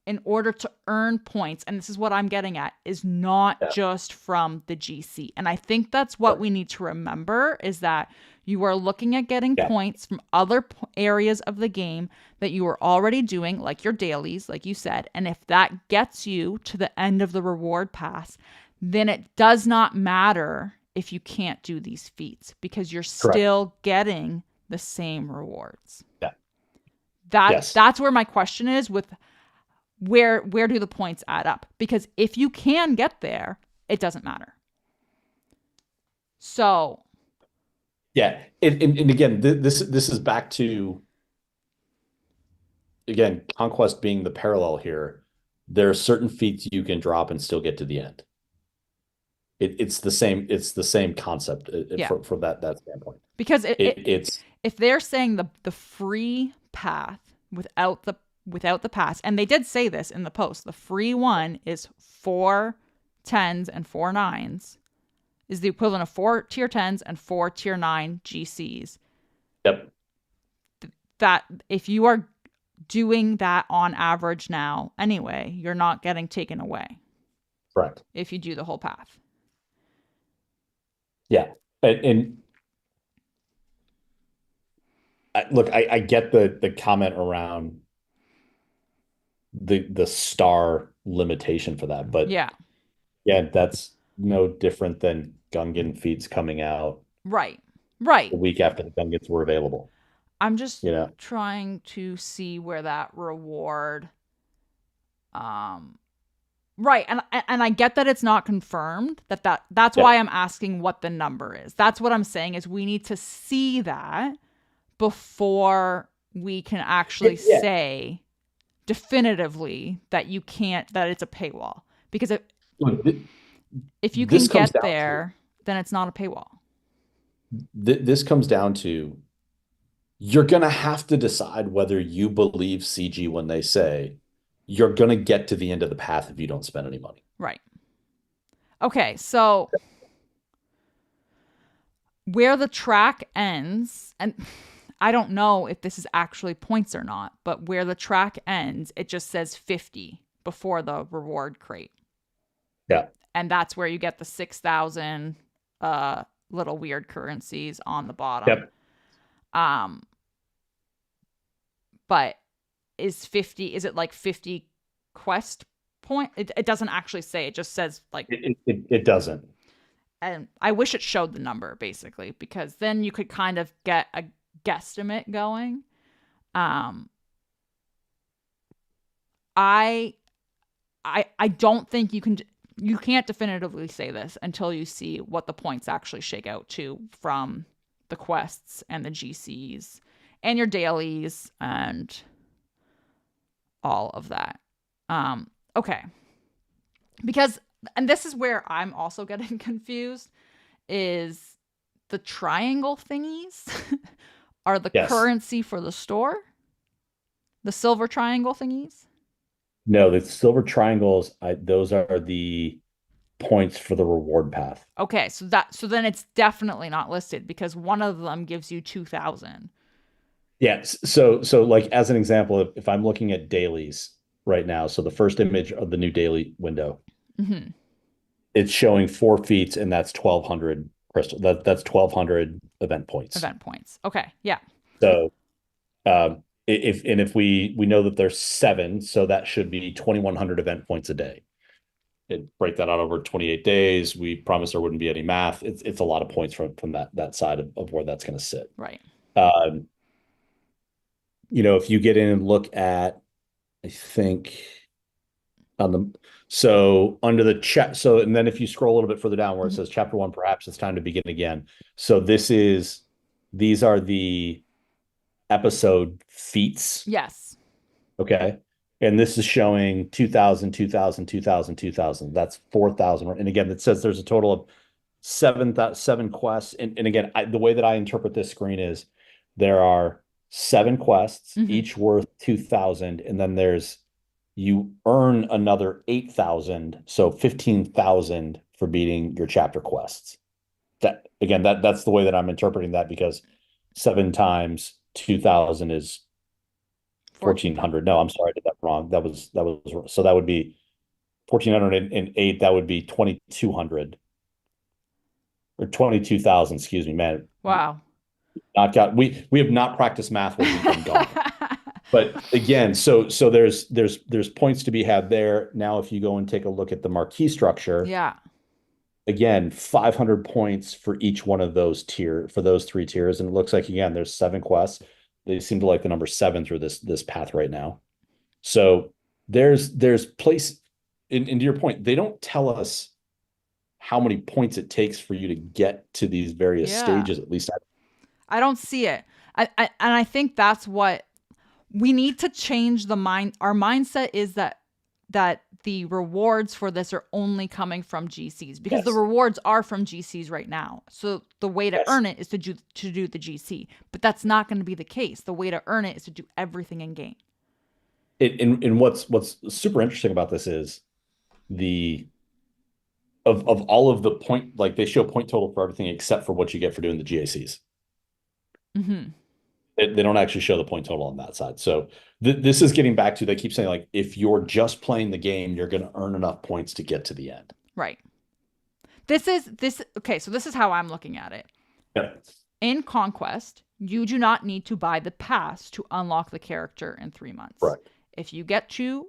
in order to earn points, and this is what I'm getting at, is not just from the GC. And I think that's what we need to remember, is that you are looking at getting points from other areas of the game that you are already doing, like your dailies, like you said. And if that gets you to the end of the reward pass, then it does not matter if you can't do these feats, because you're still getting the same rewards. That's where my question is, with where do the points add up? Because if you can get there, it doesn't matter. So and again, this is back to, again, Conquest being the parallel here. There are certain feats you can drop and still get to the end. It's the same concept for that standpoint. Because it's, if they're saying the free path without the pass, and they did say this in the post, the free one is 4 10s and 4 9s, is the equivalent of 4 tier 10s and 4 tier 9 GCs. That if you are doing that on average now anyway, you're not getting taken away. Correct. If you do the whole path. Yeah. And look, I get the comment around the star limitation for that, but that's no different than Gungan feats coming out. Right. Right. the week after the gun gets were available. I'm just You know. trying to see where that reward um right, and I get that it's not confirmed, that's Yeah. why I'm asking what the number is. That's what I'm saying is we need to see that before we can actually Yeah. say definitively that you can't, that it's a paywall. Because Look, if you can this comes get down to there, then it's not a paywall. this comes down to you're going to have to decide whether you believe CG when they say you're going to get to the end of the path if you don't spend any money. Right. Okay, so where the track ends, and I don't know if this is actually points or not, but where the track ends, it just says 50 before the reward crate. Yeah. And that's where you get the 6,000 little weird currencies on the bottom. Yep. But is it like 50 quest point? It doesn't actually say. It just says like it doesn't. And I wish it showed the number basically, because then you could kind of get a guesstimate going. I don't think you can't definitively say this until you see what the points actually shake out to from the quests and the GCs and your dailies and all of that. Okay. Because, and this is where I'm also getting confused, is the triangle thingies are the currency for the store? The silver triangle thingies? No, the silver triangles, those are the points for the reward path. Okay, so then it's definitely not listed because one of them gives you 2,000. Yes. So like as an example, if I'm looking at dailies right now, so the first image of the new daily window, it's showing 4 feats, and that's 1,200 crystal. That's 1,200 event points. Event points. Okay. Yeah. So if we know that there's 7, so that should be 2,100 event points a day. Break that out over 28 days. We promised there wouldn't be any math. It's a lot of points from that side of where that's going to sit. Right. If you get in and look at, I think so under the chat, so and then if you scroll a little bit further down where it says chapter 1, perhaps it's time to begin again. So these are the episode feats. Yes. Okay. And this is showing 2,000, 2,000, 2,000, 2,000. That's 4,000. And again, it says there's a total of seven quests. And again, the way that I interpret this screen is there are 7 quests, each worth 2,000. And then you earn another 8,000. So 15,000 for beating your chapter quests. That's the way that I'm interpreting that, because 7 times 2,000 is 1,400. No, I'm sorry, I did that wrong. That was so that would be 1,408. That would be 2,200 or 22,000. Excuse me, man. Wow. We have not practiced math when we've been gone. But again, so there's points to be had there. Now, if you go and take a look at the marquee structure, yeah. Again, 500 points for each one of those for those 3 tiers, and it looks like again there's 7 quests. They seem to like the number 7 through this path right now. So there's place, and to your point, they don't tell us how many points it takes for you to get to these various stages. At least I don't see it. I think that's what we need to change the mind. Our mindset is that the rewards for this are only coming from GCs, because the rewards are from GCs right now. So the way to earn it is to do the GC, but that's not going to be the case. The way to earn it is to do everything in game. And what's super interesting about this is of all of the point, like they show point total for everything except for what you get for doing the GACs. They don't actually show the point total on that side. So this is getting back to, they keep saying, like, if you're just playing the game, you're going to earn enough points to get to the end. Right. Okay, so this is how I'm looking at it. Yeah. In Conquest, you do not need to buy the pass to unlock the character in 3 months. Right. If you get to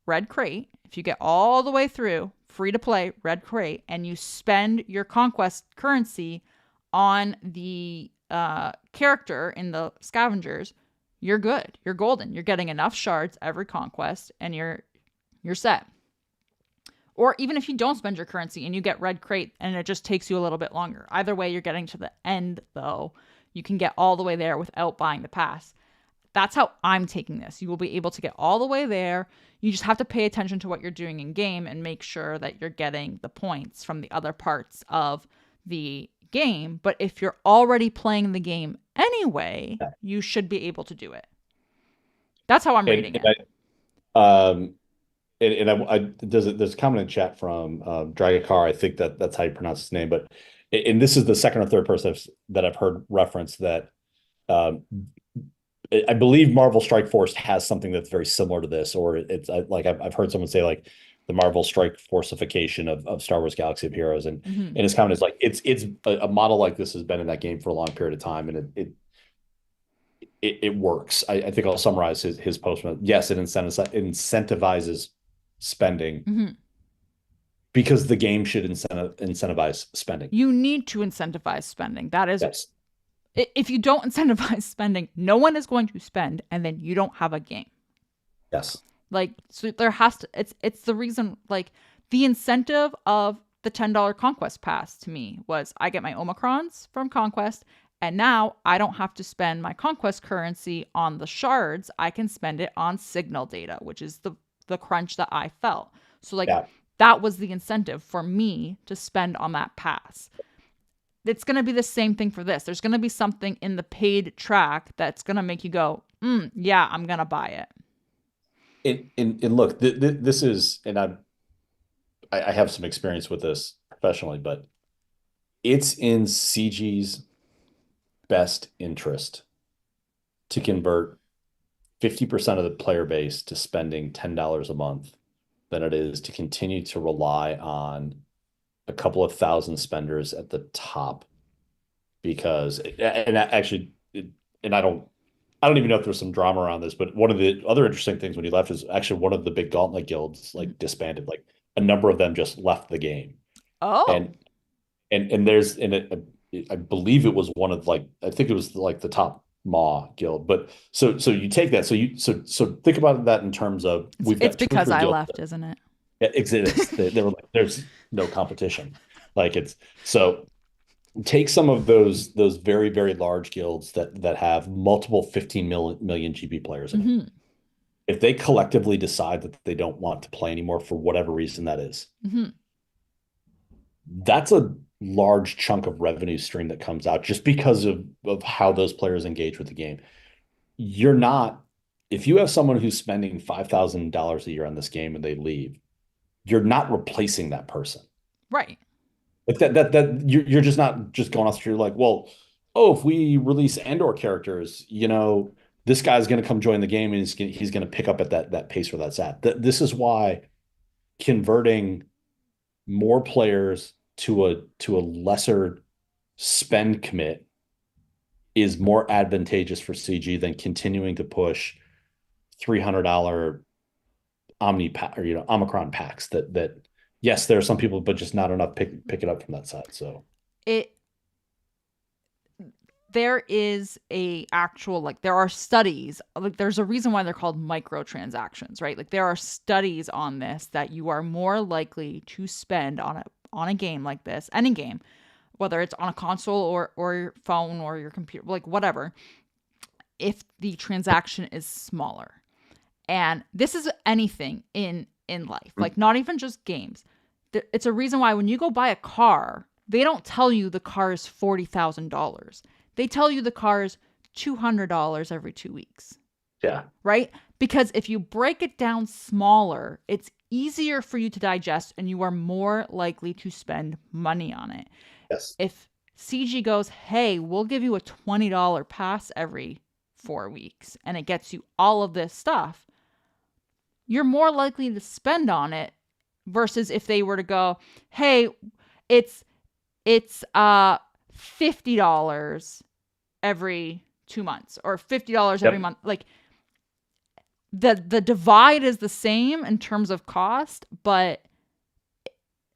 Red Crate, if you get all the way through free to play Red Crate, and you spend your Conquest currency on the character in the scavengers, you're good. You're golden. You're getting enough shards every conquest, and you're set. Or even if you don't spend your currency and you get red crate and it just takes you a little bit longer. Either way, you're getting to the end, though. You can get all the way there without buying the pass. That's how I'm taking this. You will be able to get all the way there. You just have to pay attention to what you're doing in game and make sure that you're getting the points from the other parts of the game. But if you're already playing the game anyway, you should be able to do it. That's how I'm reading it. There's a comment in chat from Dragakar. I think that's how you pronounce his name. But and this is the second or third person that I've heard reference that. I believe Marvel Strike Force has something that's very similar to this, or it's like I've heard someone say like the Marvel Strike Forceification of Star Wars Galaxy of Heroes, and his comment is like it's a model like this has been in that game for a long period of time, and it works. I think I'll summarize his post. Yes, it incentivizes spending because the game should incentivize spending. You need to incentivize spending. That is. Yes. If you don't incentivize spending, no one is going to spend, and then you don't have a game. Yes. Like, so there has to, it's the reason, like, the incentive of the $10 Conquest Pass to me was I get my Omicrons from Conquest, and now I don't have to spend my Conquest currency on the shards. I can spend it on signal data, which is the crunch that I felt. So, like, that was the incentive for me to spend on that pass. It's going to be the same thing for this. There's going to be something in the paid track that's going to make you go, yeah, I'm going to buy it. And look, this is, and I have some experience with this professionally, but it's in CG's best interest to convert 50% of the player base to spending $10 a month than it is to continue to rely on a couple of thousand spenders at the top, because I don't even know if there's some drama around this, but one of the other interesting things when he left is actually one of the big gauntlet guilds like disbanded. Like a number of them just left the game. Oh, and there's I believe it was one of like, I think it was like the top Maw guild. But so you take that, so think about that in terms of it's because I left, isn't it? Yeah, they were like, there's no competition. Like it's so take some of those very, very large guilds that have multiple 15 million GB players in it. If they collectively decide that they don't want to play anymore for whatever reason that is, that's a large chunk of revenue stream that comes out just because of how those players engage with the game. If you have someone who's spending $5,000 a year on this game and they leave, you're not replacing that person. Right. Like that you're just not just going off through like, well, if we release Andor characters, this guy's going to come join the game and he's going to pick up at that pace where that's at. This is why converting more players to a lesser spend commit is more advantageous for CG than continuing to push $300 Omicron packs that yes, there are some people, but just not enough pick it up from that side. So there is there are studies, like there's a reason why they're called microtransactions, right? Like there are studies on this that you are more likely to spend on a game like this, any game, whether it's on a console or your phone or your computer, like whatever, if the transaction is smaller. And this is anything in life, like not even just games. It's a reason why when you go buy a car, they don't tell you the car is $40,000. They tell you the car is $200 every 2 weeks. Yeah. Right? Because if you break it down smaller, it's easier for you to digest and you are more likely to spend money on it. Yes. If CG goes, hey, we'll give you a $20 pass every 4 weeks and it gets you all of this stuff, you're more likely to spend on it versus if they were to go, hey, it's $50 every 2 months or $50 every month. Like the divide is the same in terms of cost, but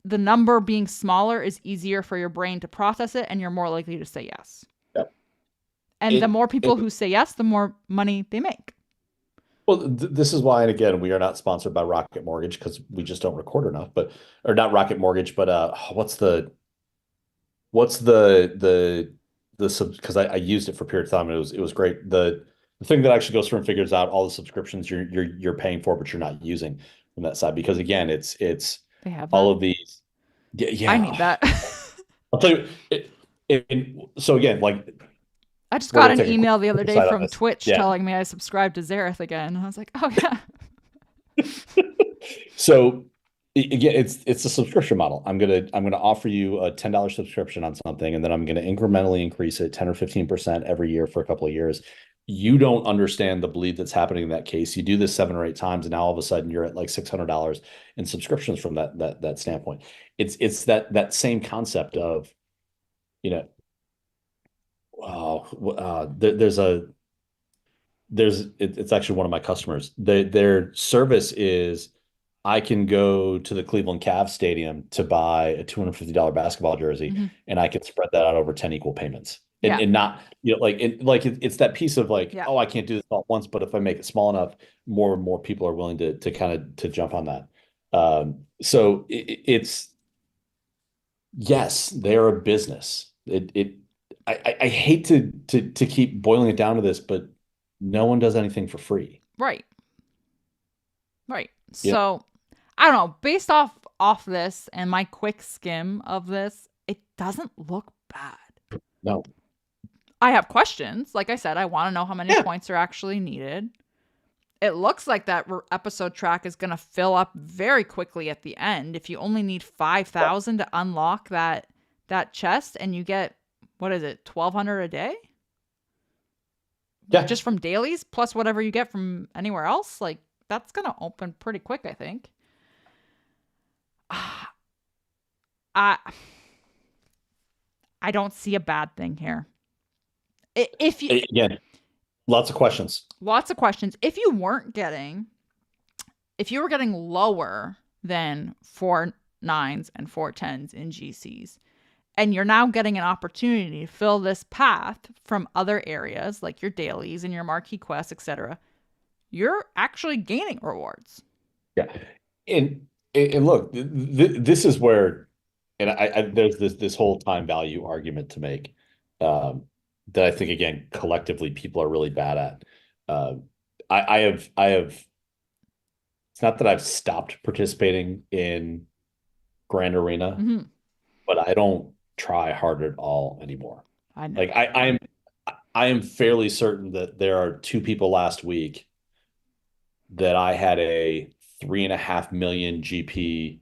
the number being smaller is easier for your brain to process it and you're more likely to say yes. Yep. And the more people who say yes, the more money they make. Well, this is why, and again, we are not sponsored by Rocket Mortgage because we just don't record enough, but or not Rocket Mortgage, but what's the sub because I used it for a period of time and it was great. The thing that actually goes through and figures out all the subscriptions you're paying for, but you're not using from that side. Because again, it's They have all that. of these. Yeah, I yeah. need that. I'll tell you. So again, like I just we're got gonna an take a quick email the other day side on from this. Twitch Yeah. telling me I subscribed to Zareth again. And I was like, oh, yeah. So again, it's a subscription model. I'm gonna offer you a $10 subscription on something, and then I'm gonna incrementally increase it 10 or 15% every year for a couple of years. You don't understand the bleed that's happening in that case. You do this 7 or 8 times, and now all of a sudden you're at like $600 in subscriptions from that standpoint. It's that same concept of, you know, it's actually one of my customers. Their service is I can go to the Cleveland Cavs stadium to buy a $250 basketball jersey, Mm-hmm. and I can spread that out over 10 equal payments. And Yeah. and not, it's that piece of like, Yeah. oh, I can't do this all at once, but if I make it small enough, more and more people are willing to kind of to jump on that. So it's yes, they're a business. I hate to keep boiling it down to this, but no one does anything for free. Right. Right. Yeah. So I don't know. Based off this and my quick skim of this, it doesn't look bad. No. I have questions. Like I said, I want to know how many Yeah. points are actually needed. It looks like that episode track is going to fill up very quickly at the end. If you only need 5,000 to unlock that chest, and you get, what is it, 1,200 a day? Yeah. Just from dailies plus whatever you get from anywhere else. Like, that's going to open pretty quick, I think. I don't see a bad thing here. If you Again, lots of questions. Lots of questions. If you were getting lower than 4.9s and 4.10s in GCs, and you're now getting an opportunity to fill this path from other areas like your dailies and your marquee quests, etc., you're actually gaining rewards. Yeah. And look, this is where, and there's this whole time value argument to make, that I think, again, collectively people are really bad at. I have, it's not that I've stopped participating in Grand Arena, Mm-hmm. but I don't try hard at all anymore. I know. Like I am fairly certain that there are two people last week that I had a 3.5 million GP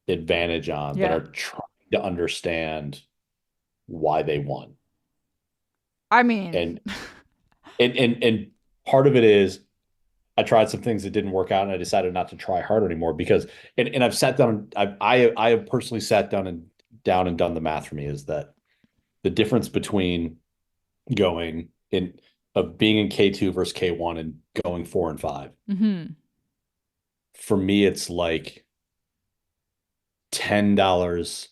advantage on that are trying to understand why they won. I mean, and part of it is I tried some things that didn't work out, and I decided not to try hard anymore because and I've sat down, I have personally sat down and done the math for me is that the difference between going in of being in K2 versus K1 and going 4 and 5. mm-hmm. For me, it's like $10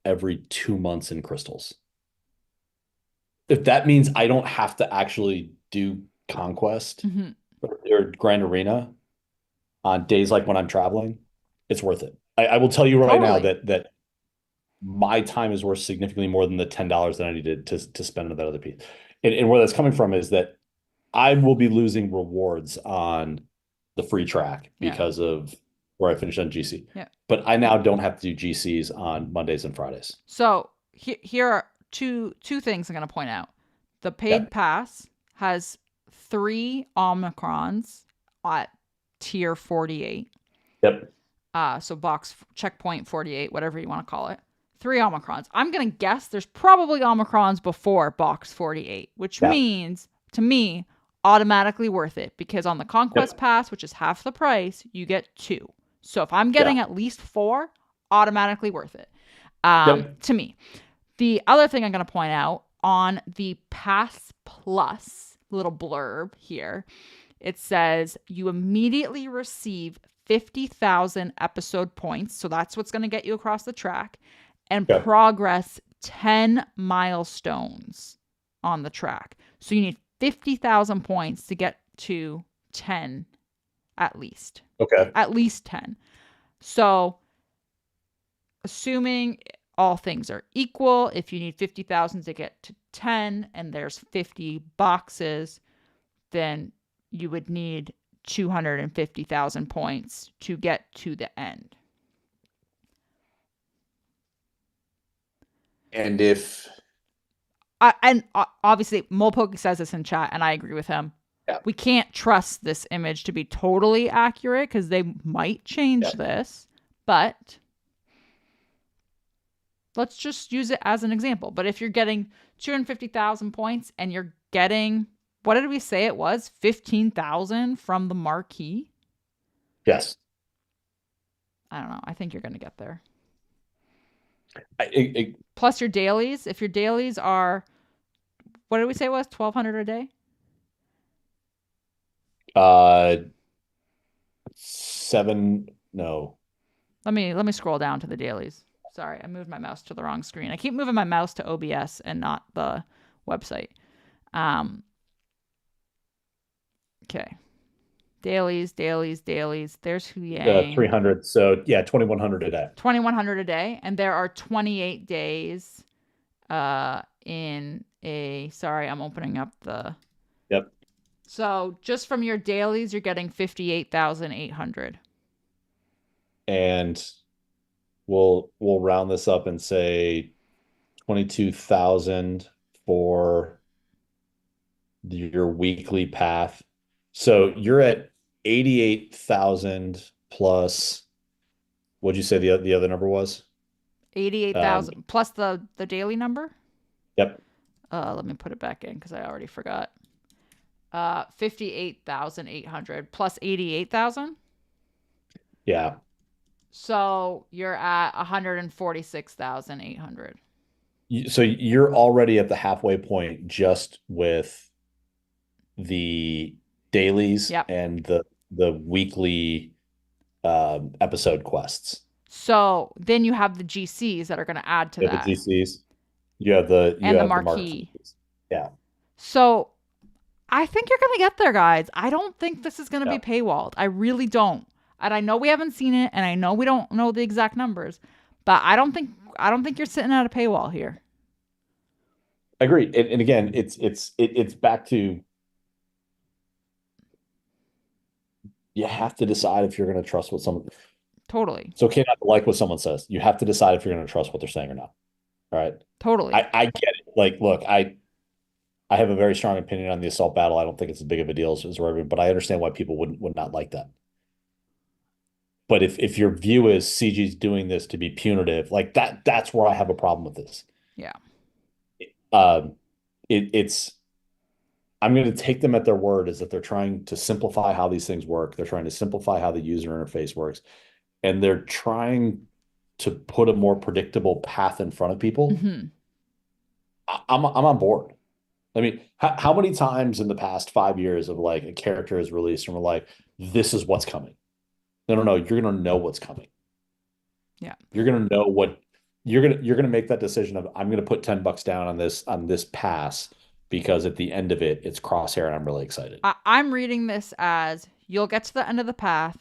every 2 months in crystals. If that means I don't have to actually do Conquest Mm-hmm. or Grand Arena on days like when I'm traveling, it's worth it. I will tell you right now that my time is worth significantly more than the $10 that I needed to spend on that other piece. And where that's coming from is that I will be losing rewards on the free track because of where I finished on GC. Yeah. But I now don't have to do GCs on Mondays and Fridays. So here are two things I'm going to point out. The paid pass has 3 Omicrons at tier 48. Yep. So box checkpoint 48, whatever you want to call it. 3 Omicrons. I'm going to guess there's probably Omicrons before box 48, which means, to me, automatically worth it because on the Conquest Pass, which is half the price, you get 2. So if I'm getting at least 4, automatically worth it. To me. The other thing I'm going to point out on the Pass Plus little blurb here, it says you immediately receive 50,000 episode points. So that's what's going to get you across the track and progress 10 milestones on the track. So you need 50,000 points to get to 10 at least. Okay. At least 10. So assuming all things are equal, if you need 50,000 to get to 10 and there's 50 boxes, then you would need 250,000 points to get to the end. And if And obviously, Mopoke says this in chat, and I agree with him. Yeah. We can't trust this image to be totally accurate because they might change this, but let's just use it as an example. But if you're getting 250,000 points and you're getting, what did we say it was? 15,000 from the marquee? Yes. I don't know. I think you're going to get there. I Plus your dailies. If your dailies are, what did we say it was? 1,200 a day? 7, no. Let me scroll down to the dailies. Sorry, I moved my mouse to the wrong screen. I keep moving my mouse to OBS and not the website. Okay. Dailies. There's Hu Yang. 300. So yeah, 2,100 a day. 2,100 a day. And there are 28 days in a, sorry, I'm opening up the. Yep. So just from your dailies, you're getting 58,800. And we'll round this up and say 22,000 for your weekly path. So you're at 88,000 plus, what'd you say the other number was? 88,000 plus the daily number? Yep. Let me put it back in because I already forgot. 58,800 plus 88,000. Yeah. So you're at 146,800. So you're already at the halfway point just with the dailies and the weekly episode quests. So then you have the GCs that are going to add to that. The GCs. You have the marquee. Yeah. So I think you're going to get there, guys. I don't think this is going to be paywalled. I really don't. And I know we haven't seen it, and I know we don't know the exact numbers, but I don't think you're sitting at a paywall here. Agreed. And again, it's back to, you have to decide if you're going to trust what someone. Totally. It's okay not to like what someone says. You have to decide if you're going to trust what they're saying or not. All right. Totally. I get it. Like, look, I have a very strong opinion on the assault battle. I don't think it's as big of a deal as Riven, but I understand why people would not like that. But if your view is CG's doing this to be punitive, like that's where I have a problem with this. Yeah. It's I'm going to take them at their word, is that they're trying to simplify how these things work. They're trying to simplify how the user interface works, and they're trying to put a more predictable path in front of people. Mm-hmm. I'm on board. I mean, how many times in the past 5 years of like a character is released and we're like, this is what's coming? No. You're going to know what's coming. Yeah. You're going to know what you're going to make that decision of, I'm going to put $10 down on this pass because at the end of it, it's Crosshair and I'm really excited. I'm reading this as you'll get to the end of the path.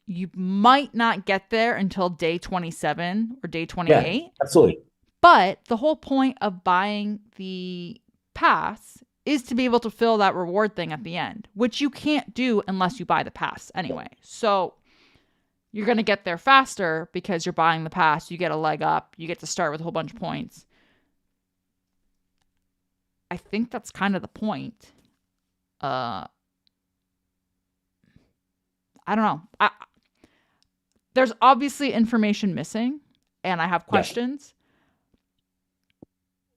You might not get there until day 27 or day 28. Yeah, absolutely. But the whole point of buying the pass is to be able to fill that reward thing at the end, which you can't do unless you buy the pass anyway. So you're going to get there faster because you're buying the pass. You get a leg up. You get to start with a whole bunch of points. I think that's kind of the point. I don't know. There's obviously information missing, and I have questions. Yes.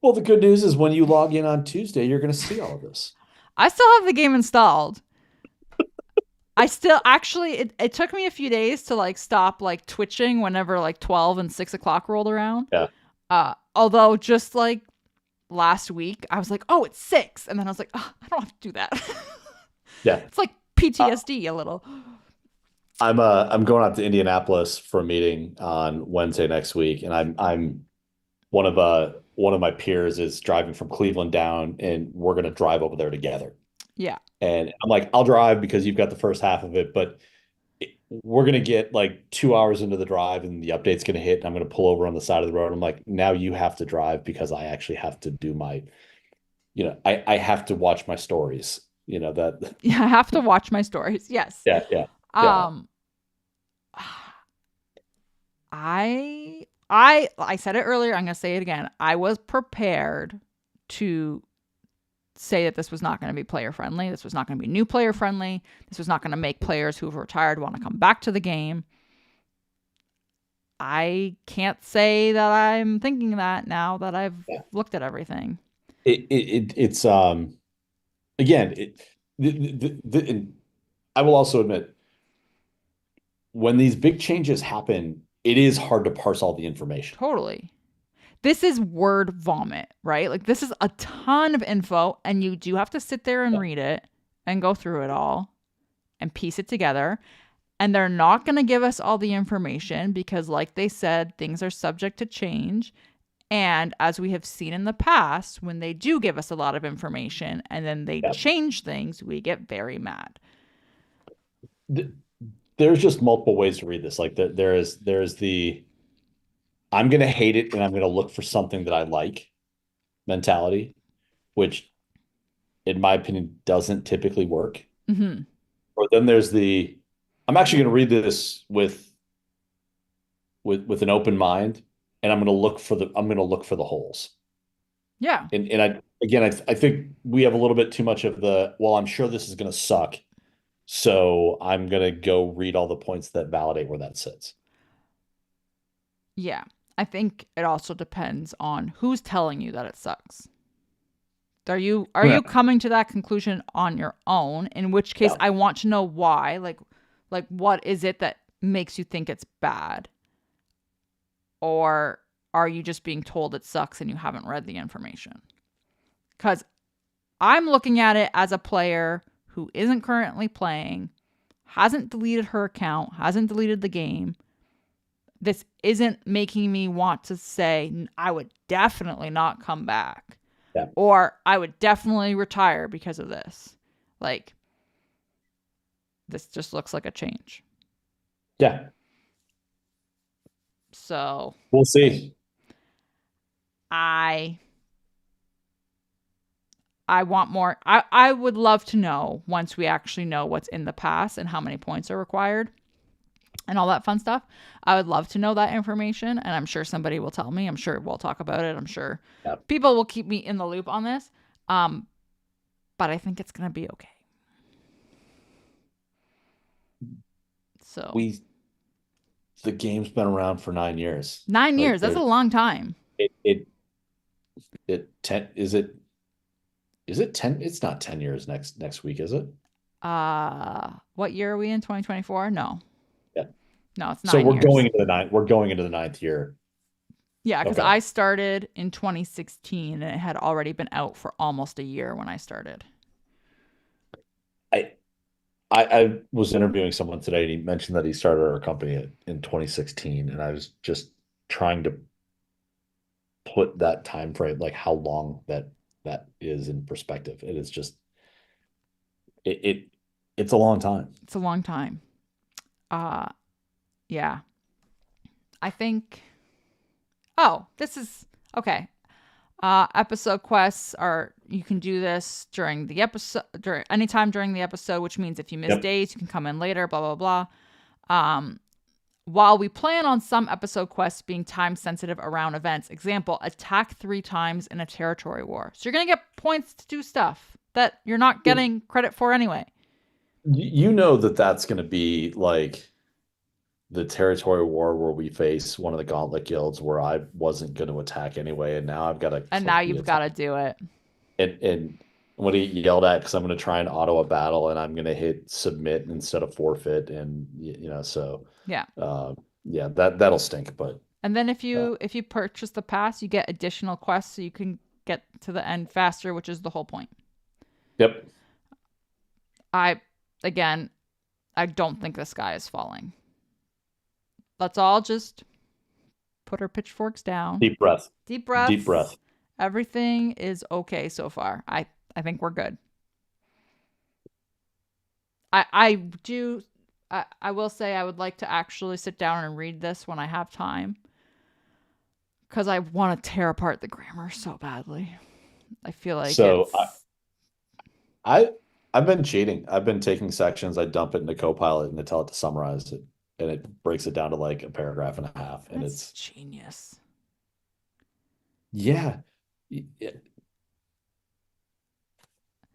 Well, the good news is when you log in on Tuesday, you're going to see all of this. I still have the game installed. I still actually, it took me a few days to like stop like twitching whenever like 12 and 6 o'clock rolled around. Yeah. Although just like last week, I was like, oh, it's 6. And then I was like, oh, I don't have to do that. Yeah. It's like PTSD a little. I'm going out to Indianapolis for a meeting on Wednesday next week, and one of my peers is driving from Cleveland down, and we're gonna drive over there together. Yeah. And I'm like, I'll drive because you've got the first half of it, but we're gonna get like 2 hours into the drive, and the update's gonna hit, and I'm gonna pull over on the side of the road. I'm like, now you have to drive because I actually have to do my, I have to watch my stories. That. Yeah, I have to watch my stories. Yes. Yeah, yeah, yeah, Um I said it earlier, I'm going to say it again. I was prepared to say that this was not going to be player friendly. This was not going to be new player friendly. This was not going to make players who've retired want to come back to the game. I can't say that I'm thinking that now that I've yeah. looked at everything. It's again, and I will also admit, when these big changes happen, it is hard to parse all the information. Totally. This is word vomit, right? Like, this is a ton of info, and you do have to sit there and Yeah, read it and go through it all and piece it together. And they're not going to give us all the information because, like they said, things are subject to change. And as we have seen in the past, when they do give us a lot of information and then they yeah. change things, we get very mad. There's just multiple ways to read this. Like there's the I'm gonna hate it and I'm gonna look for something that I like mentality, which in my opinion doesn't typically work. Mm-hmm. Or then there's the I'm actually gonna read this with an open mind, and I'm gonna look for the holes. Yeah. And I think we have a little bit too much of the, well, I'm sure this is gonna suck, so I'm gonna go read all the points that validate where that sits. Yeah. I think it also depends on who's telling you that it sucks. Are you Yeah. coming to that conclusion on your own? In which case Yeah. I want to know why. Like what is it that makes you think it's bad? Or are you just being told it sucks and you haven't read the information? Cuz I'm looking at it as a player who isn't currently playing, hasn't deleted her account, hasn't deleted the game. This isn't making me want to say I would definitely not come back Yeah. or I would definitely retire because of this. Like, this just looks like a change. Yeah. So We'll see. I I want more. I would love to know once we actually know what's in the pass and how many points are required and all that fun stuff. I would love to know that information, and I'm sure somebody will tell me. I'm sure we'll talk about it. I'm sure Yeah. people will keep me in the loop on this. But I think it's gonna be okay. So We the game's been around for 9 years. 9 years, Like that's a there, long time. it 10 is it 10? It's not 10 years next week, is it? What year are we in? 2024? No. Yeah. No, it's So 9 years. we're going into the ninth year. Yeah, because Okay. I started in 2016 and it had already been out for almost a year when I started. I I was interviewing someone today, and he mentioned that he started our company in 2016, and I was just trying to put that time frame, like how long that is in perspective. It is just it, it it's a long time. It's a long time. Uh yeah. I think this is okay. Episode quests are you can do this during the episode during anytime during the episode, which means if you miss Yep. days, you can come in later, blah blah blah. While we plan on some episode quests being time sensitive around events, example, attack 3 times in a territory war. So you're gonna get points to do stuff that you're not getting credit for anyway. You know that that's going to be like the territory war where we face one of the gauntlet guilds where I wasn't going to attack anyway, and now I've got to And now click the you've got attack. to do it. And I'm going to get yelled at because I'm going to try and auto a battle, and I'm going to hit submit instead of forfeit, and so Yeah. uh, yeah, that'll stink. But And then if uh, you purchase the pass, you get additional quests so you can get to the end faster, which is the whole point. yep, I again, I don't think the sky is falling. Let's all just put our pitchforks down. Deep breath. Deep Deep breaths. breath. Everything is okay so far. I think we're good. I do I will say I would like to actually sit down and read this when I have time because I want to tear apart the grammar so badly. I feel like So it's I I've been cheating. I've been taking sections, I dump it into Copilot and I tell it to summarize it, and it breaks it down to like a paragraph and a half. And that's it's genius. yeah.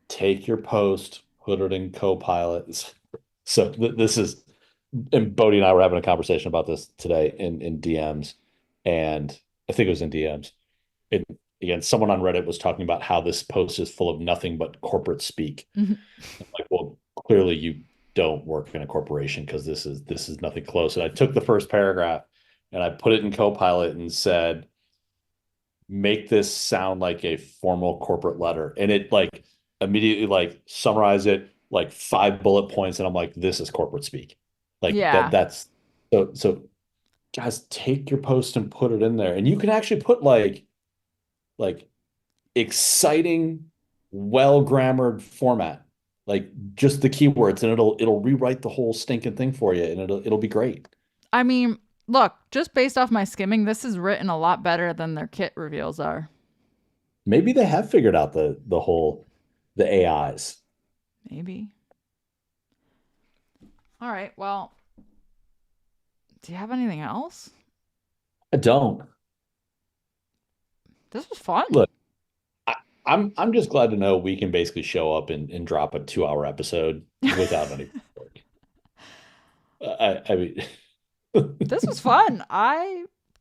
Take your post, put it in Copilot. So this is, and Bodie and I were having a conversation about this today in DMs, and I think it was in DMs. It, again, someone on Reddit was talking about how this post is full of nothing but corporate speak. Like, well, clearly you don't work in a corporation because this is nothing close. And I took the first paragraph and I put it in Copilot and said, make this sound like a formal corporate letter. And it like immediately like summarize it like 5 bullet points. And I'm like, this is corporate speak. Like Yeah. that's so guys, take your post and put it in there. And you can actually put like exciting, well-grammared format, like just the keywords, and it'll rewrite the whole stinking thing for you, and it'll be great. I mean, look, just based off my skimming, this is written a lot better than their kit reveals are. Maybe they have figured out the AIs. Maybe. All right. Well, do you have anything else? I don't. This was fun. Look, I, I'm just glad to know we can basically show up and drop a 2 hour episode without any work. I mean, This was fun.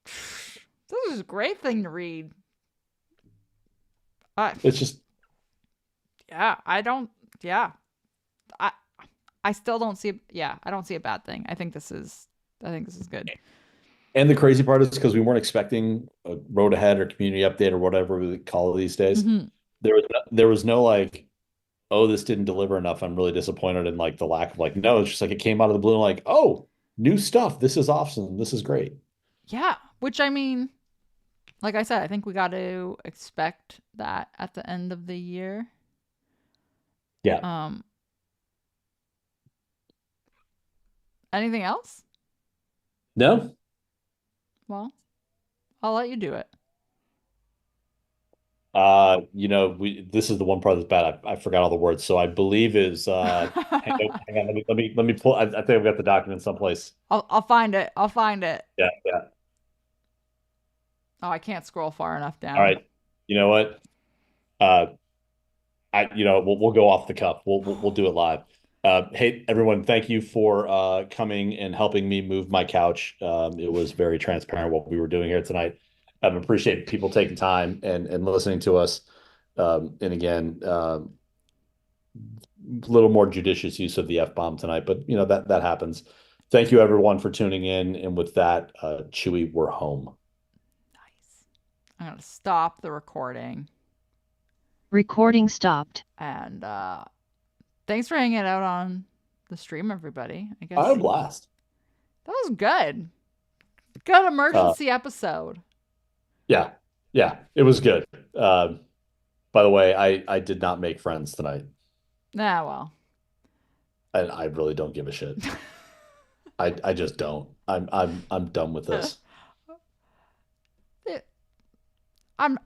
This was a great thing to read. I it's just yeah, I don't yeah. I I still don't see yeah, I don't see a bad thing. I think this is good. and the crazy part is because we weren't expecting a road ahead or community update or whatever we call it these days. Mhm. There was no like, oh, this didn't deliver enough. I'm really disappointed in like the lack of like, no, it's just like it came out of the blue and like, oh, new stuff. This is awesome. This is great. Yeah, which I mean, like I said, I think we got to expect that at the end of the year. Yeah. Um anything else? No, Well, I'll let you do it. we this is the one part that's bad. I forgot all the words. So I believe is hang on, let me pull. I think I've got the document someplace. I'll find it. I'll find it. Yeah, yeah. Oh, I can't scroll far enough All down. right. You know what? Uh we'll go off the cuff. We'll do it live. Hey everyone, thank you for coming and helping me move my couch. It was very transparent what we were doing here tonight. I appreciate people taking time and listening to us. And again, a little more judicious use of the F-bomb tonight, but that happens. Thank you everyone for tuning in. And with that, Chewy, we're home. Nice. I'm going to stop the recording. Recording stopped. And thanks for hanging out on the stream, everybody. I guess I had a blast. that was good. Good emergency episode. Yeah, yeah, it was good. By the way, I did not make friends tonight. Nah, well. And I really don't give a shit. I just don't. I'm done with this. I'm